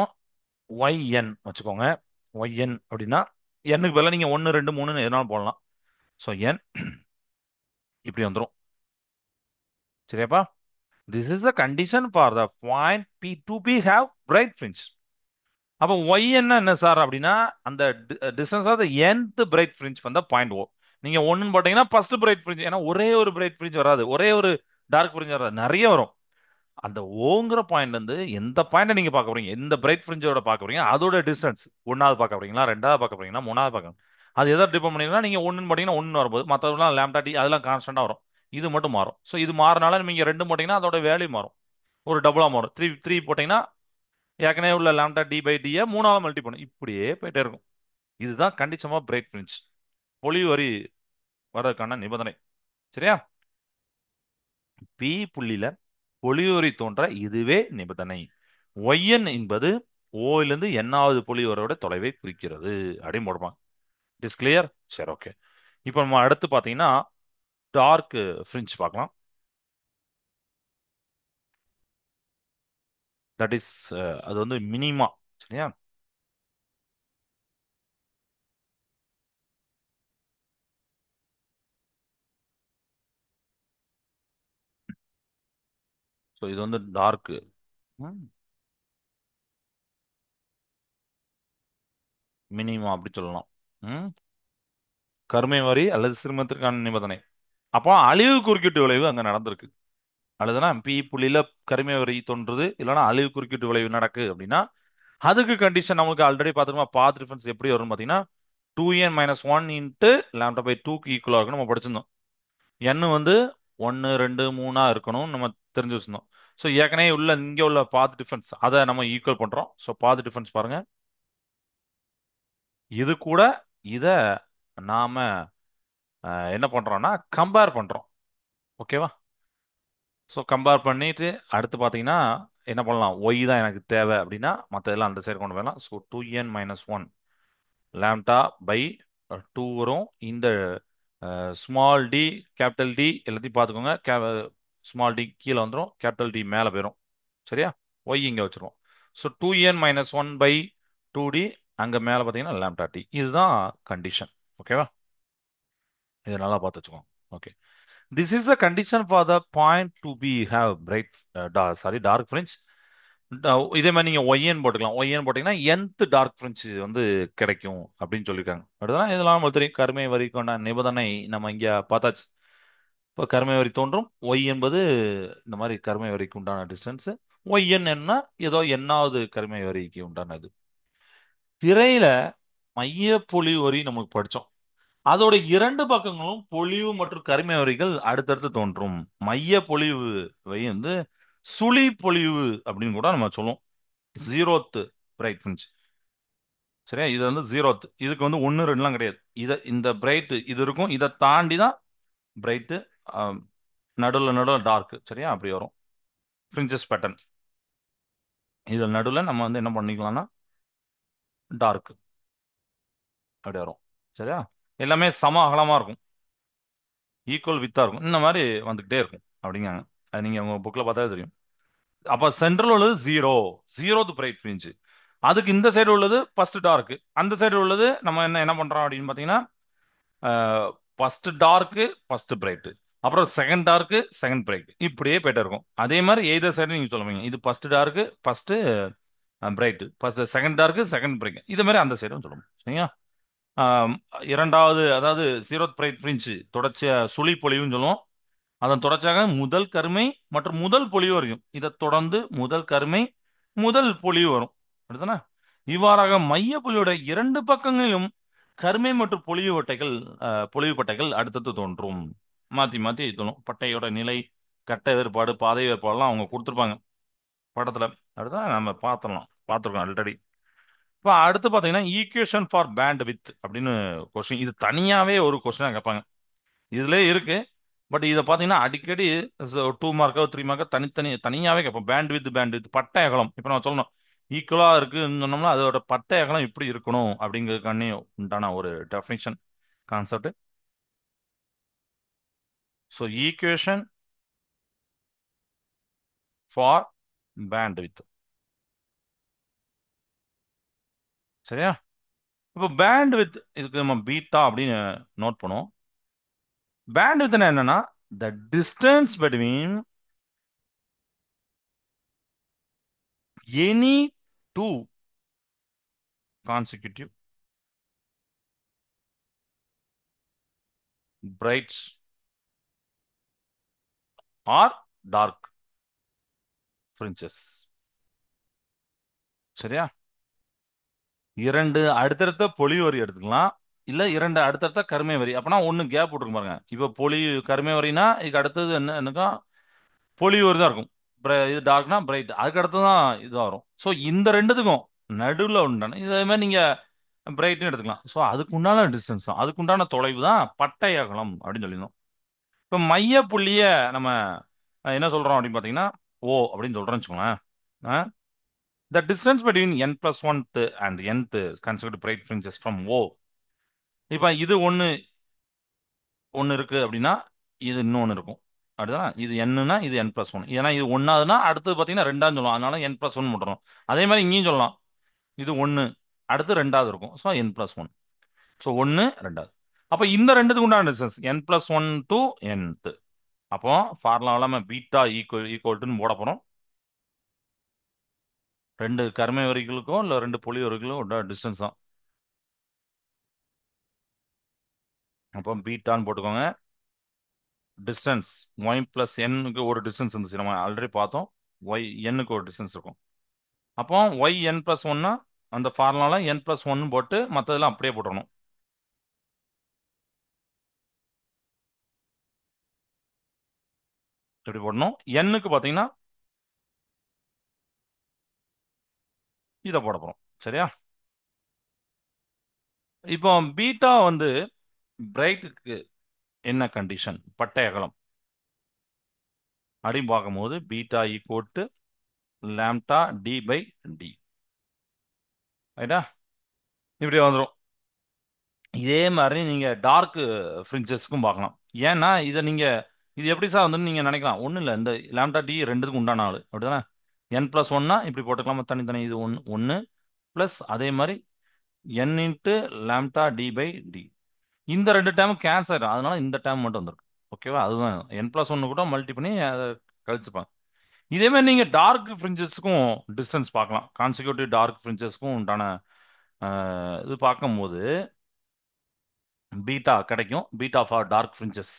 ஒய்என் வச்சுக்கோங்க. ஒய்என் அப்படின்னா எண்ணுக்கு பதிலா நீங்க 1 2 3ன்னு எதனாலும் போடலாம். ஸோ என் இப்படி வந்துடும். சரியாப்பா? This is the condition for the point P to be have bright fringe. அப்போ ஒய் என்ன சார் அப்படின்னா அந்த distance of the nth bright fringe வந்த பாயிண்ட் ஓ. நீங்க ஒன்றுன்னு போட்டீங்கன்னா ஃபர்ஸ்ட் பிரைட் ஃப்ரிஞ்ச், ஏன்னா ஒரே ஒரு பிரைட் ஃப்ரிஞ்ச் வராது, ஒரே ஒரு டார்க் ஃப்ரிஞ்ச் வராது, நிறைய வரும். அந்த ஓங்கிற பாயிண்ட் வந்து எந்த பாயிண்ட் நீங்க பார்க்க போறீங்க, எந்த பிரைட் ஃப்ரிஞ்சோட பார்க்க போறீங்க, அதோட டிஸ்டன்ஸ் ஒன்னாவது பார்க்க போறீங்களா, ரெண்டாவது பார்க்க போறீங்களா, மூணாவது பார்க்க, அது எதாவது டிபெண்ட் பண்ணீங்கன்னா நீங்க ஒன்னு போட்டீங்கன்னா ஒன்னு வரும்போது மற்றதெல்லாம் லேம்டா டி அதெல்லாம் கான்ஸ்டன்டா வரும். இது மட்டும் மாறும். ஸோ இது மாறினால நீங்க ரெண்டு போட்டீங்கன்னா அதோட வேல்யூ மாறும், ஒரு டபுளா மாறும். த்ரீ த்ரீ போட்டீங்கன்னா ஏற்கனவே உள்ள லேம்டா டி பை டியை மூணாவது மல்டி பண்ணும், இப்படியே போயிட்டே இருக்கும். இதுதான் கண்டிஷன் ஆஃப் பிரைட் ஃப்ரிஞ்ச், பொலிவு வரி வர்றதுக்கான நிபந்தனை. சரியா? பி புள்ளியில பொலிவுரி தோன்ற இதுவே நிபந்தனை. ஒய்என் என்பது ஓயிலிருந்து என்னாவது பொலிவரோட தொலைவை குறிக்கிறது அப்படின்னு போடுவாங்க. It is clear? சரி, ஓகே. இப்போ நம்ம அடுத்து பார்த்தீங்கன்னா டார்க் ஃப்ரிஞ்ச் பார்க்கலாம். தட் இஸ் அது வந்து மினிமா. சரியா? ஸோ இது வந்து டார்க் மினிமா அப்படி சொல்லலாம். ம். கருமை வரி அல்லது சிறுமத்திற்கான நிபந்தனை. அப்போ அழிவு குறுக்கீட்டு விளைவு அங்க நடந்திருக்கு. அல்லதுனா பி புள்ளியில கருமை வரி தோன்றுது, இல்லைன்னா அழிவு குறுக்கீட்டு விளைவு நடக்கு அப்படின்னா அதுக்கு கண்டிஷன் நமக்கு ஆல்ரெடி பார்த்துருக்கோம். பாத் டிஃபரன்ஸ் எப்படி வரும் பார்த்தீங்கன்னா 2n-1 இன்ட்டு லேம்டா பை 2க்கு ஈக்குவலாக இருக்கும் நம்ம படிச்சிருந்தோம். n வந்து 1 2 3 இருக்கணும்னு நம்ம தெரிஞ்சு வச்சிருந்தோம். ஸோ ஏற்கனவே உள்ள இங்கே உள்ள பாத் டிஃபரன்ஸ் அதை நம்ம ஈக்குவல் பண்றோம். ஸோ பாத் டிஃபரன்ஸ் பாருங்க, இது கூட இதை நாம என்ன பண்றோம்னா கம்பேர் பண்றோம். ஓகேவா? ஸோ கம்பேர் பண்ணிட்டு அடுத்து பார்த்தீங்கன்னா என்ன பண்ணலாம், ஒய் தான் எனக்கு தேவை அப்படின்னா மற்ற எல்லாம் அந்த சைடு கொண்டு வரலாம். ஸோ 2n-1 லேம்டா பை 2 வரும். இந்த ஸ்மால் டி கேபிட்டல் டி எல்லாத்தையும் பார்த்துக்கோங்க. ஸ்மால் டி கீழே வந்துடும், கேபிட்டல் டி மேலே போயிடும். சரியா? ஒய் இங்கே வச்சிருவோம். ஸோ 2n-1 பை 2d அங்கே மேலே பார்த்தீங்கன்னா லேம்டா டி. இதுதான் கண்டிஷன். ஓகேவா? இதை நல்லா பார்த்து வச்சுக்கோங்க. Okay. This is a condition for the point to be have bright sorry dark fringe. இதே மாதிரி நீங்க ஒய்என் போட்டுக்கலாம். ஒய்என் போட்டீங்கன்னா nth டார்க் ஃப்ரிஞ்ச் வந்து கிடைக்கும் அப்படின்னு சொல்லியிருக்காங்க. அடுத்ததான் இதெல்லாம் நம்மளுக்கு தெரியும். கருமை வரி கொண்ட நிபந்தனை நம்ம இங்க பார்த்தாச்சு. இப்போ கருமை வரி தோன்றும். ஒய் என்பது இந்த மாதிரி கருமை வரிக்கு உண்டான டிஸ்டன்ஸ். ஒய்என் என்ன, ஏதோ எண்ணாவது கருமை வரிக்கு உண்டானது. திரையில மைய பொலிவு வரி நமக்கு படிச்சோம். அதோட இரண்டு பக்கங்களும் பொலிவு மற்றும் கருமை வரிகள் அடுத்தடுத்து தோன்றும். மைய பொலிவு வை வந்து சுழி பொலிவு அப்படின்னு கூட நம்ம சொல்லுவோம். Zeroth bright fringe. சரியா? இது வந்து ஜீரோத். இதுக்கு வந்து ஒன்று ரெண்டுலாம் கிடையாது. இந்த பிரைட் இது இருக்கும், இதை தாண்டி தான் பிரைட்டு, நடுவில் நடுவில் டார்க். சரியா? அப்படி வரும் ஃப்ரிஞ்சஸ் பேட்டர்ன். இதில் நடுவில் நம்ம வந்து என்ன பண்ணிக்கலாம்னா டார்க் அப்படி வரும். சரியா? எல்லாமே சம அகலமாக இருக்கும், ஈக்குவல் வித்தா இருக்கும். இந்த மாதிரி வந்துகிட்டே இருக்கும் அப்படிங்காங்க. அது நீங்க உங்க புக்ல பார்த்தா தெரியும். அப்ப சென்ட்ரல் உள்ளது ஜீரோ, ஜீரோத் பிரைட் ஃபிரிஞ்ச். அதுக்கு இந்த சைடு உள்ளது ஃபர்ஸ்ட் டார்க், அந்த சைடு உள்ளது நம்ம என்ன என்ன பண்றோம் அப்படின்னு பாத்தீங்கன்னா ஃபர்ஸ்ட் டார்க் ஃபர்ஸ்ட் பிரைட், அப்புறம் செகண்ட் டார்க் செகண்ட் பிரைட், இப்படியே போயிட்டு இருக்கும். அதே மாதிரி எய்தர் சைடு நீங்க சொல்லுவீங்க, இது first dark first bright, first second dark second bright, இது மாதிரி அந்த சைடும் சொல்லணும். சரிங்களா? ஆம், இரண்டாவது அதாவது ஜீரோத் பிரைட் ஃபிரிஞ்ச் தொடர்ச்சிய சுழி பொழிவுன்னு சொல்லுவோம். அதன் தொடர்ச்சியாக முதல் கருமை மற்றும் முதல் பொலிவு வரையும், இதை தொடர்ந்து முதல் கருமை முதல் பொலிவு வரும். அடுத்தனா இவ்வாறாக மைய பொலியோட இரண்டு பக்கங்களிலும் கருமை மற்றும் பொலிவு பட்டைகள், பொலிவு பட்டைகள் அடுத்தடுத்து தோன்றும். மாத்தி மாத்தி தோணும். பட்டையோட நிலை, கட்ட வேறுபாடு, பாதை வேறுபாடுலாம் அவங்க கொடுத்துருப்பாங்க படத்துல. அடுத்ததான் நம்ம பார்த்துருக்கோம் ஆல்ரெடி. இப்போ அடுத்து பார்த்தீங்கன்னா ஈக்குவேஷன் ஃபார் பேண்ட் வித் அப்படின்னு கொஸ்டின். இது தனியாவே ஒரு கொஸ்டினாக கேட்பாங்க. இதுல இருக்கு, பட் இதை பார்த்தீங்கன்னா அடிக்கடி 2 மார்க்கோ 3 மார்க்கோ தனியாவே கேட்போம். பேண்ட் வித் பட்டை அகலம். இப்போ நம்ம சொல்லணும் ஈக்குவலா இருக்குன்னு சொன்னோம்னா அதோட பட்டை அகலம் இப்படி இருக்கணும் அப்படிங்கிறதுக்கான உண்டான ஒரு definition concept. So equation for band width. சரியா? இப்போ பேண்ட் வித் இதுக்கு நம்ம பீட்டா அப்படின்னு நோட் பண்ணுவோம். பேண்ட் வித் என்னன்னா the distance between any two consecutive brights or dark fringes. சரியா? இரண்டு அடுத்தடுத்த பொலி வரி எடுத்துக்கலாம், இல்ல இரண்டு அடுத்தடுத்த கருமை வரி. அப்பனா ஒன்னு கேப் விட்டுருக்கும் பாருங்க. இப்போ பொலி கருமை வரினா இதுக்கு அடுத்தது என்ன என்னக்கும் பொலி வரி தான் இருக்கும். இது டார்க்னா பிரைட், அதுக்கு அடுத்து தான் இது வரும். ஸோ இந்த ரெண்டுத்துக்கும் நடுவில் உண்டான இதே மாதிரி நீங்க பிரைட்னு எடுத்துக்கலாம். ஸோ அதுக்கு உண்டான டிஸ்டன்ஸ் தான், அதுக்கு உண்டான தொலைவு தான் பட்டை அகலம் அப்படின்னு சொல்லியிருந்தோம். இப்போ மைய புள்ளிய நம்ம என்ன சொல்றோம் அப்படின்னு பாத்தீங்கன்னா ஓ அப்படின்னு சொல்றோம்னு வச்சுக்கோங்களேன். The distance between n plus 1th and nth consecutive bright fringes from O. இப்போ இது ஒன்று ஒன்று இருக்கு அப்படின்னா இது இன்னொன்று இருக்கும். அப்படிதான் இது என்னன்னா இது n plus 1. ஏன்னா இது ஒன்னாவதுன்னா அடுத்தது பார்த்தீங்கன்னா ரெண்டாவது சொல்லலாம். அதனால n plus 1 போட்டுறோம். அதே மாதிரி இங்கேயும் சொல்லலாம். இது ஒன்று அடுத்து ரெண்டாவது இருக்கும். So n plus 1. ஸோ ஒன்று ரெண்டாவது. அப்போ இந்த ரெண்டுத்துக்கு உண்டான distance n plus 1 to nth. அப்போ ஃபார்முலாவில் நம்ம பீட்டா ஈக்குவல் போட போகிறோம். ரெண்டு கருமை வரிகளுக்கும் இல்லை ரெண்டு பொலி வரிகளுக்கும் டிஸ்டன்ஸ் தான். அப்போ பீட்டான்னு போட்டுக்கோங்க. டிஸ்டன்ஸ் ஒய் பிளஸ் என்னுக்கு ஒரு டிஸ்டன்ஸ் இருந்துச்சு, நம்ம ஆல்ரெடி பார்த்தோம். ஒய் என்னுக்கு ஒரு டிஸ்டன்ஸ் இருக்கும். அப்போ ஒய் என் பிளஸ் ஒன்னா அந்த ஃபார்முலால என் பிளஸ் ஒன்னு போட்டு மற்றதெல்லாம் அப்படியே போட்டுறணும். இப்படி போடணும். என்னுக்கு பார்த்தீங்கன்னா இதை போட போகிறோம். சரியா? இப்போ பீட்டா வந்து பிரைட்டுக்கு என்ன கண்டிஷன், பட்டை அகலம் அப்படின்னு பார்க்கும்போது beta equal to lambda D by d. ரைட்டா? இப்படி வந்துடும். இதே மாதிரி நீங்க டார்க் ஃப்ரிஞ்சஸ்க்கும் பார்க்கலாம். ஏன்னா இதை நீங்க இது எப்படி சார் வந்து நீங்க நினைக்கலாம், ஒன்றும் இல்லை, இந்த லாம்டா டி ரெண்டுத்துக்கும் உண்டான ஆளு அப்படிதானே. என் பிளஸ் ஒன்னா இப்படி போட்டுக்கலாமா, தனித்தனி இது ஒன்று ஒன்று பிளஸ் அதே மாதிரி n into lambda D by d. இந்த ரெண்டு டேர்ம் கேன்சல் ஆயிடும், அதனால இந்த டேர்ம் மட்டும் வந்திருக்கு. ஓகேவா? அதுதான் என் பிளஸ் ஒன்று கூட மல்டி பண்ணி அதை கழிச்சுப்பாங்க. இதே மாதிரி நீங்க டார்க் ஃப்ரிஞ்சஸ்க்கும் டிஸ்டன்ஸ் பார்க்கலாம். கான்சிக்யூட்டிவ் டார்க் ஃப்ரிஞ்சஸ்க்கும் உண்டான இது பார்க்கும்போது பீட்டா கிடைக்கும். Beta for dark fringes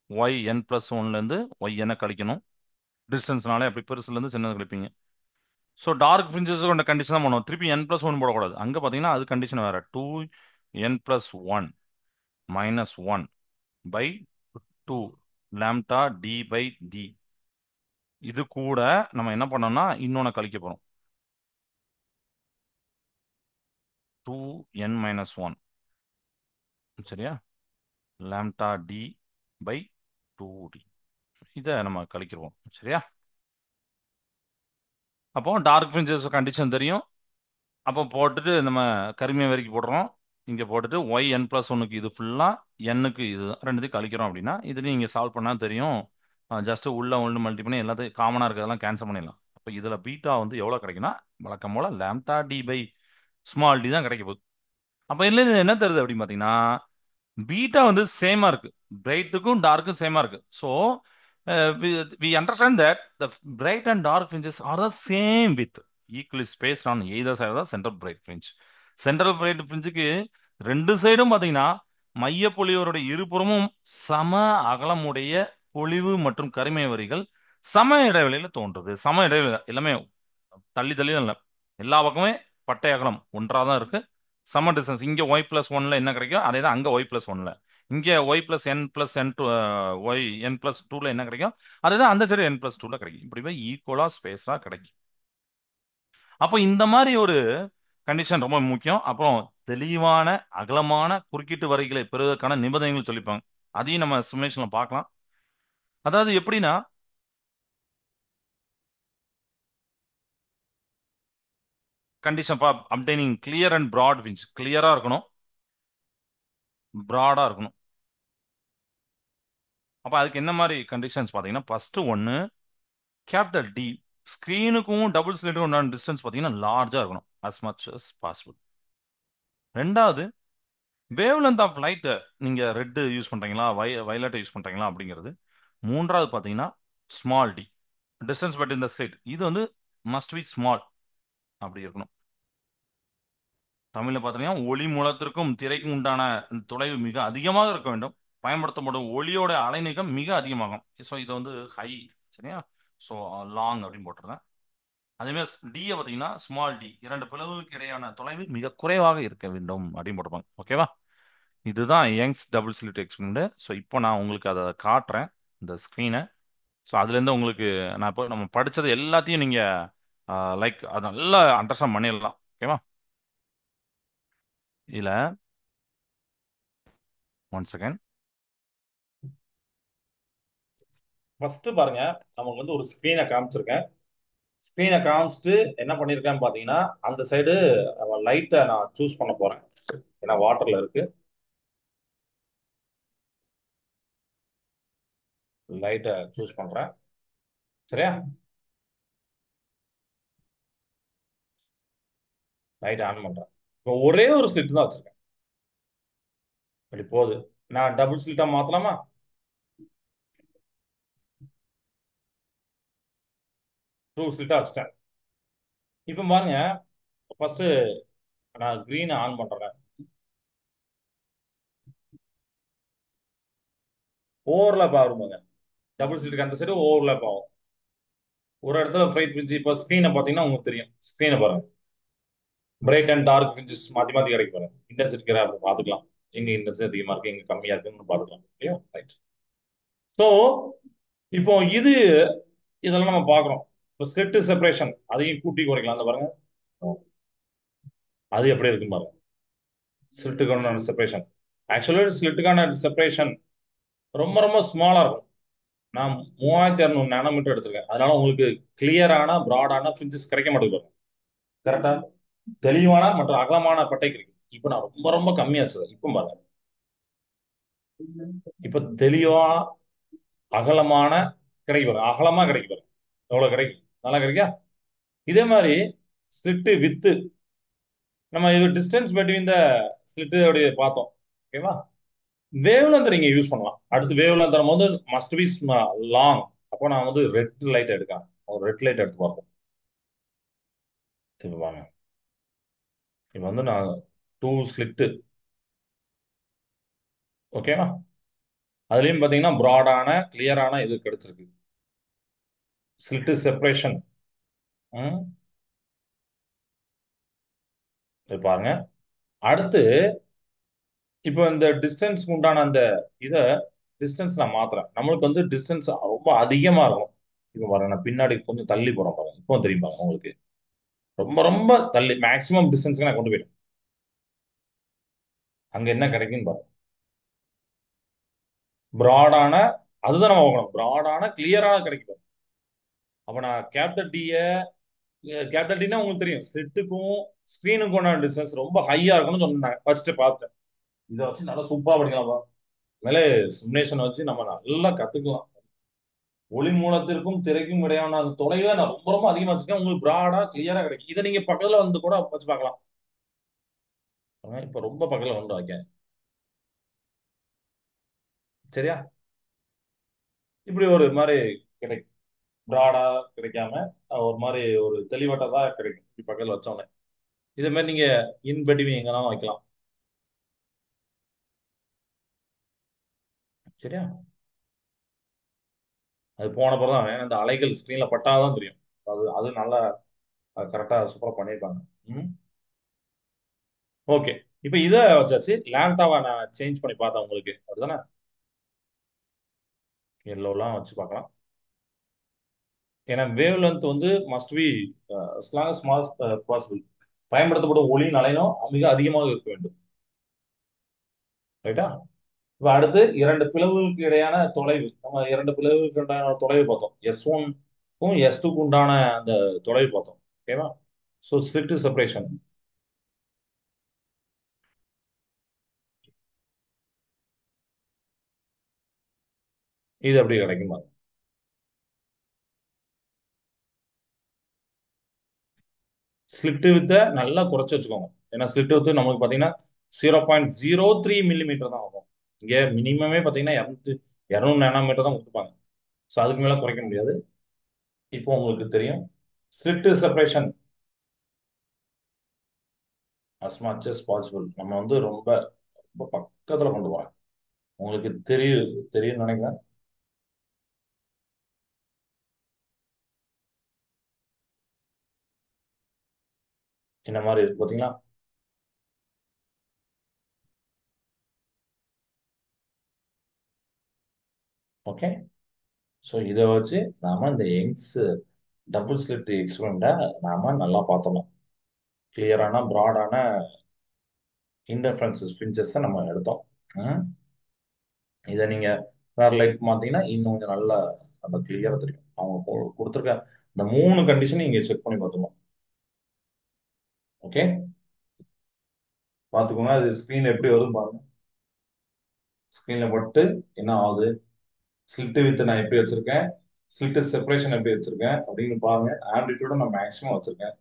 y n plus ஒன்லேருந்து ஒய் என்ன கழிக்கணும். டிஸ்டன்ஸ்னாலே அப்படி பெருசுலேருந்து சின்னது கழிப்பீங்க. ஸோ டார்க் ஃப்ரிஞ்சஸ் கொண்ட கண்டிஷன் தான் பண்ணுவோம். திருப்பி என் பிளஸ் ஒன் போடக்கூடாது. அங்கே பார்த்தீங்கன்னா அது கண்டிஷன் வேற. Two n plus one minus one by two lambda D by d. இது கூட நம்ம என்ன பண்ணோம்னா இன்னொன்று கழிக்க போகிறோம். Two n minus one. சரியா? Lambda D by two d. இதை நம்ம கழிக்கிறோம். சரியா? அப்போ டார்க் ஃப்ரிஞ்சஸ் கண்டிஷன் தெரியும். அப்போ போட்டுட்டு நம்ம கருமையை வரைக்கும் போடுறோம். இங்கே போட்டுட்டு ஒய் என் பிளஸ் ஒன்னுக்கு இது ஃபுல்லாக எண்ணுக்கு இது ரெண்டுத்தையும் கழிக்கிறோம் அப்படின்னா இது நீங்கள் சால்வ் பண்ணால் தெரியும். ஜஸ்ட் உள்ள ஒன்று மல்டி பண்ணி எல்லாத்தையும் காமனாக இருக்கிறதெல்லாம் கேன்சல் பண்ணிடலாம். அப்போ இதில் பீட்டா வந்து எவ்வளோ கிடைக்குன்னா வழக்கம் போல் lambda D by small d தான் கிடைக்க போகுது. அப்போ இல்லை என்ன தருது அப்படின்னு பார்த்தீங்கன்னா பீட்டா வந்து சேமா இருக்கு, பிரைட்டுக்கும் டார்க்கும் சேமா இருக்கு. So we understand that the bright and dark fringes are the same width equally spaced on either side of the central bright fringe. Central bright ஃப்ரிஞ்சுக்கு ரெண்டு சைடும் பார்த்தீங்கன்னா மைய பொலிவருடைய இருபுறமும் சம அகலமுடைய பொலிவு மற்றும் கருமை வரிகள் சம இடைவெளியில தோன்றுது. சம இடைவெளி எல்லாமே தள்ளி தள்ளி இல்லை, எல்லா பக்கமே பட்டை அகலம் ஒன்றா தான் இருக்கு. சம டிஸ்டன்ஸ். இங்கே ஒய் பிளஸ் ஒன்ல என்ன கிடைக்கும் அதே தான் அங்கே ஒய் பிளஸ் ஒன்ல. இங்கே Y plus N two Y n plus டூல என்ன கிடைக்கும் அதுதான் அந்த சைடு என் பிளஸ் டூல கிடைக்கும். இப்படி போய் ஈக்குவலா ஸ்பேஸா கிடைக்கும். அப்போ இந்த மாதிரி ஒரு கண்டிஷன் ரொம்ப முக்கியம். அப்புறம் தெளிவான அகலமான குறுக்கீட்டு வரிகளை பெறுவதற்கான நிபந்தனைகள் சொல்லிப்பாங்க. அதையும் நம்ம சிமுலேஷன்ல பார்க்கலாம். அதாவது எப்படின்னா condition obtaining clear and Brad winch. கிளியரா இருக்கணும், பிராடா இருக்கணும். அப்போ அதுக்கு என்ன மாதிரி கண்டிஷன்ஸ் பார்த்தீங்கன்னா, ஃபர்ஸ்ட் ஒன்று கேபிட்டல் டி, ஸ்க்ரீனுக்கும் டபுள் ஸ்லிட்டுக்கும் உண்டான டிஸ்டன்ஸ் பார்த்தீங்கன்னா லார்ஜாக இருக்கணும் as much as possible. ரெண்டாவது, வேவ் லென்த் ஆஃப் லைட், நீங்கள் ரெட்டு யூஸ் பண்ணுறீங்களா வயலட்டை யூஸ் பண்ணுறீங்களா அப்படிங்கிறது. மூன்றாவது பார்த்தீங்கன்னா ஸ்மால் டி, டிஸ்டன்ஸ் பட் இந்த ஸ்லிட் இது வந்து மஸ்ட் பி ஸ்மால் அப்படி இருக்கணும். தமிழில் பார்த்தீங்கன்னா ஒளி மூலத்திற்கும் திரைக்கும் உண்டான தொலைவு மிக அதிகமாக இருக்க வேண்டும். பயன்படுத்தப்படும் ஒளியோட அலைநீளம் மிக அதிகமாகும். ஸோ இது வந்து ஹை, சரியா? ஸோ லாங் அப்படின்னு போட்டிருந்தேன். அதேமாதிரி டியை பார்த்தீங்கன்னா ஸ்மால் டி, இரண்டு பிளவுகளுக்கு இடையான தொலைவு மிக குறைவாக இருக்க வேண்டும் அப்படின்னு போட்டிருப்பாங்க. ஓகேவா? இதுதான் Young's double slit experiment. So இப்போ நான் உங்களுக்கு அதை காட்டுறேன், இந்த ஸ்க்ரீனை. ஸோ அதுலேருந்து உங்களுக்கு நான் இப்போ நம்ம படித்தது எல்லாத்தையும் நீங்கள் லைக் அதை நல்லா அண்டர்ஸ்டாண்ட் பண்ணிடலாம். ஓகேவா? இதில் ஒன் செகண்ட். ஃபர்ஸ்ட் பாருங்க, நமக்கு வந்து ஒரு ஸ்க்ரீனை காமிச்சிருக்கேன். ஸ்க்ரீனை காமிச்சிட்டு என்ன பண்ணியிருக்கேன்னு பார்த்தீங்கன்னா, அந்த சைடு லைட்டை நான் சூஸ் பண்ண போறேன். ஏன்னா வாட்டர்ல இருக்கு. லைட்டை சூஸ் பண்றேன். சரியா? லைட் ஆன் பண்றேன். இப்போ ஒரே ஒரு ஸ்லிட் தான் வச்சிருக்கேன். இப்படி போகுது. நான் டபுள் ஸ்லிட்டா மாத்தலாமா? டூ ஸ்லிட்டா வச்சிட்டேன். இப்போ பாருங்க, ஃபர்ஸ்ட் நான் கிரீன் ஆன் பண்றேன். ஓவர்லாப் ஆகுங்க. டபுள் ஸ்லிட்டுக்கு அந்த சைடு ஓவர்லாப் ஆகும். ஒரு இடத்துல ஃபைட் பிரிட்ஜ். இப்போ ஸ்க்ரீனை பார்த்தீங்கன்னா உங்களுக்கு தெரியும். ஸ்க்ரீனை பாருங்க, பிரைட் அண்ட் டார்க் ஃபிரிட்ஜஸ் மாத்தி மாத்தி கிடைக்க பாருங்க. இன்டென்சிட்டி கிராஃப் பார்த்துக்கலாம். எங்க இன்டென்சிட்டி அதிகமா இருக்கு, எங்க கம்மியா இருக்குன்னு பார்த்துக்கலாம். இல்லையா? ரைட். ஸோ இப்போ இதெல்லாம் நம்ம பார்க்குறோம். இப்போ ஸ்லிட் செப்பரேஷன் அதையும் கூட்டி குறைக்கலாம். அந்த பாருங்க, அது எப்படி இருக்குன்னு பாருங்க. ஸ்லிட்டுக்கான செப்பரேஷன், ஆக்சுவலி ஸ்லிட்டுக்கான செப்பரேஷன் ரொம்ப ரொம்ப ஸ்மாலா இருக்கும். நான் 3200 நானோமீட்டர் எடுத்திருக்கேன். அதனால உங்களுக்கு கிளியரான ப்ராடான ஃபிரிட்ஜஸ் கிடைக்க மாட்டேங்குது. கரெக்டா? தெளிவான மற்றும் அகலமான பட்டை கிடைக்கும். இப்போ நான் ரொம்ப ரொம்ப கம்மியா வச்சது. இப்போ பாருங்க, இப்ப தெளிவா அகலமான கிடைக்கு பாருங்க. அகலமா கிடைக்கு பாருங்க. எவ்வளவு கிடைக்கும்? நல்லா கிடைக்கா? இதே மாதிரி ஸ்லிட்டு வித்து, நம்ம இது டிஸ்டன்ஸ் பிட்வீன் த ஸ்லிட்டு அப்படி பார்த்தோம். ஓகேவா? வேவ் லென்த் நீங்க யூஸ் பண்ணலாம். அடுத்து வேவ் லென்த் நம்ம வந்து மஸ்ட் பி லாங். அப்போ நான் வந்து ரெட் லைட் எடுக்கேன். ஒரு ரெட் லைட் எடுத்து பார்ப்போம். இப்போ வாங்க, இப்போ வந்து நான் டூ ஸ்லிட்டு. ஓகேவா? அதுலயும் பாத்தீங்கன்னா ப்ராடான கிளியரான இது கிடைச்சிருக்கு. Slit separation. பாருங்க. அடுத்து இப்போ இந்த டிஸ்டன்ஸ்க்கு உண்டான அந்த இதை டிஸ்டன்ஸ் நான் மாத்துறேன். நம்மளுக்கு வந்து டிஸ்டன்ஸ் ரொம்ப அதிகமா இருக்கும். இப்போ பாருங்க, நான் பின்னாடி கொஞ்சம் தள்ளி போறேன் பாருங்க. இப்போ தெரியும் பாருங்க உங்களுக்கு. ரொம்ப ரொம்ப தள்ளி மேக்ஸிமம் டிஸ்டன்ஸ்க்கு நான் கொண்டு போயிட்டேன். அங்க என்ன கிடைக்குன்னு பாருங்க. ப்ராடான, அதுதான் நம்ம பார்க்கணும். ப்ராடான கிளியரான கிடைக்கும். அப்ப நான் கேபிட்டல் டினா உங்களுக்கு தெரியும், ஸ்லிட்டுக்கும் ஸ்கிரீனுக்கும் டிஸ்டன்ஸ் ரொம்ப ஹையா இருக்கும்னு சொன்னேன். ஃபர்ஸ்ட் பார்த்தேன். இதை வச்சு நல்லா சூப்பரா படிக்கலாம். மேலே சிமுலேஷன் வச்சு நம்ம நல்லா கத்துக்கலாம். ஒளி மூலத்திற்கும் திரைக்கும் இடையான அந்த தொலைவை நான் ரொம்ப ரொம்ப அதிகமா வச்சிருக்கேன். உங்களுக்கு ப்ராடா கிளியரா கிடைக்கும். இதை நீங்க பக்கத்துல வந்து கூட வச்சு பார்க்கலாம். இப்ப ரொம்ப பக்கத்துல வந்து வைக்க. சரியா? இப்படி ஒரு மாதிரி கிடைக்கும். ப்ராடா கிடைக்காம ஒரு மாதிரி ஒரு தெளிவட்டதா கிடைக்கும் இப்படி பக்கத்துல வச்சோன்னே. இதே மாதிரி நீங்க இன் பிட்வீன் எங்கனாலும் வைக்கலாம். சரியா? அது போன பிறகு தான் இந்த அலைகள் ஸ்கிரீன்ல பட்டாதான் தெரியும். அது அது நல்லா கரெக்டா சூப்பரா பண்ணியிருக்காங்க. ம். ஓகே. இப்ப இதை வச்சாச்சு. லேண்டாவை நான் சேஞ்ச் பண்ணி பார்த்தேன் உங்களுக்கு, அப்படிதானே? எல்லோலாம் வச்சு பார்க்கலாம். ஏன்னா வேவ் லென்த் வந்து must be slang small possible. பயன்படுத்தப்படும் ஒளியின் அலைனும் மிக அதிகமாக இருக்க வேண்டும். ரைட்டா? இப்ப அடுத்து இரண்டு பிளவுகளுக்கு இடையான தொலைவு. நம்ம இரண்டு பிளவுகளுக்கு இடையான தொலைவு பார்த்தோம். S1க்கும் S2க்கும் உண்டான அந்த தொலைவு பார்த்தோம். ஓகேவா? So slit separation. இது எப்படி கிடைக்கும் பாருங்க. ஸ்லிட் வித்த நல்லா குறைச்சு வச்சுக்கோங்க. ஏன்னா ஸ்லிட் வித்து நமக்கு பார்த்தீங்கன்னா 0.03 மில்லிமீட்டர் தான் ஆகும். இங்கே மினிமமே பார்த்தீங்கன்னா 200 நேனோமீட்டர் தான் கொடுத்துருப்பாங்க. ஸோ அதுக்கு மேலே குறைக்க முடியாது. இப்போ உங்களுக்கு தெரியும் slit separation as much as possible நம்ம வந்து ரொம்ப ரொம்ப பக்கத்தில் கொண்டு போறோம். உங்களுக்கு தெரியும் நினைக்கிறேன். இந்த மாதிரி இருக்கு பார்த்தீங்களா? ஓகே. ஸோ இதை வச்சு நாம இந்த யங்ஸ் டபுள் ஸ்லிட் எக்ஸ்பெரிமெண்ட்டை நாம நல்லா பார்த்தோம். கிளியரான ப்ராடான இன்டர்ஃபரன்சஸ் பிஞ்சஸை நம்ம எடுத்தோம். ம். இதை நீங்க வேற லைட் பார்த்தீங்கன்னா இன்னும் கொஞ்சம் நல்லா நம்ம கிளியரா தெரியும். அவங்க கொடுத்துருக்க இந்த 3 கண்டிஷன் நீங்க செக் பண்ணி பார்த்துக்கணும். ஓகே. பார்த்துக்கோங்க. அது ஸ்க்ரீன் எப்படி வரும் பாருங்க. ஸ்க்ரீன்ல பட்டு என்ன ஆகுது, ஸ்லிட் வித் நான் எப்படி வச்சிருக்கேன், ஸ்லிட் செப்பரேஷன் எப்படி வச்சிருக்கேன் அப்படின்னு பாருங்க. ஆம்ப்ளிடியூட நான் மேக்ஸிமம் வச்சிருக்கேன்,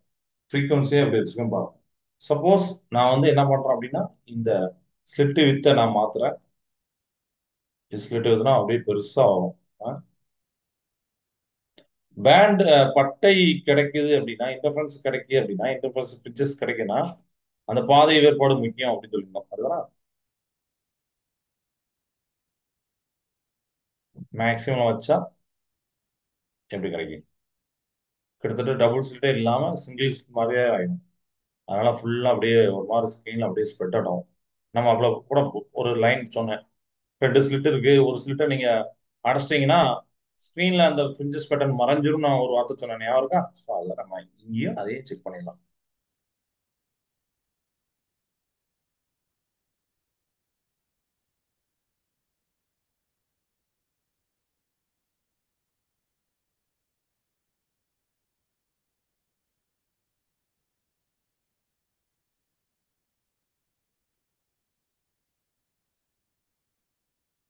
ஃப்ரீக்வன்சியை எப்படி வச்சிருக்கேன் பாருங்க. சப்போஸ் நான் வந்து என்ன பண்றேன் அப்படின்னா இந்த ஸ்லிட் வித்தை நான் மாத்துறேன். ஸ்லிட் வித்னா அப்படியே பெருசா வரும். பேண்ட் பட்டை கிடைக்குது அப்படின்னா, இன்டர்ஃபரன்ஸ் கிடைக்குது அப்படின்னா, இன்டர்ஃபரன்ஸ் பிக்சர்ஸ் கிடைக்குன்னா அந்த பாதை வேறுபாடு முக்கியம் அப்படின்னு சொல்லியிருந்தோம். அதுதான் மேக்ஸிமம் வச்சா எப்படி கிடைக்கும். கிட்டத்தட்ட டபுள் ஸ்லிட்டே இல்லாம சிங்கிள் ஸ்லிட் மாதிரியே ஆயிடும். அதனால ஃபுல்லா அப்படியே ஒரு மாதிரி ஸ்கிரீன்ல அப்படியே ஸ்ப்ரெட் ஆகும். நம்ம அவ்வளோ கூட ஒரு லைன் சொன்னேன், 2 ஸ்லிட் இருக்கு, ஒரு ஸ்லிட்டை நீங்க அடைச்சிட்டீங்கன்னா ஸ்கிரீன்ல அந்த ஃபிரிஞ்சஸ் பேட்டர்ன் மறைஞ்சிரும். நான் ஒரு வார்த்தை சொன்னேன், ஞாபகம் இருக்கா? ஸோ அதில் நம்ம இங்கேயும் அதையும் செக் பண்ணிடலாம்.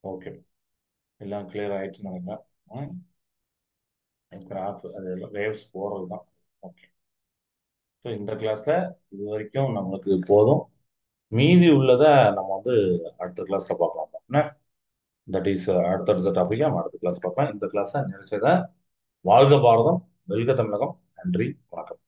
ஓகே. எல்லாம் கிளியர் ஆயிடுச்சுன்னு நினைக்கிறேன். கிராஃப் அது வேவ்ஸ் போகிறது தான். ஓகே. ஸோ இந்த கிளாஸ்ல இது வரைக்கும் நம்மளுக்கு போதும். மீதி உள்ளதை நம்ம வந்து அடுத்த கிளாஸ்ல பார்க்கலாம். என்ன தட் இஸ் அடுத்தடுத்த டாபிக் நம்ம அடுத்த கிளாஸ் பார்க்கலாம். இந்த கிளாஸை நினைச்சதை வாழ்க பாரதம் வெல்க தமிழகம். நன்றி, வணக்கம்.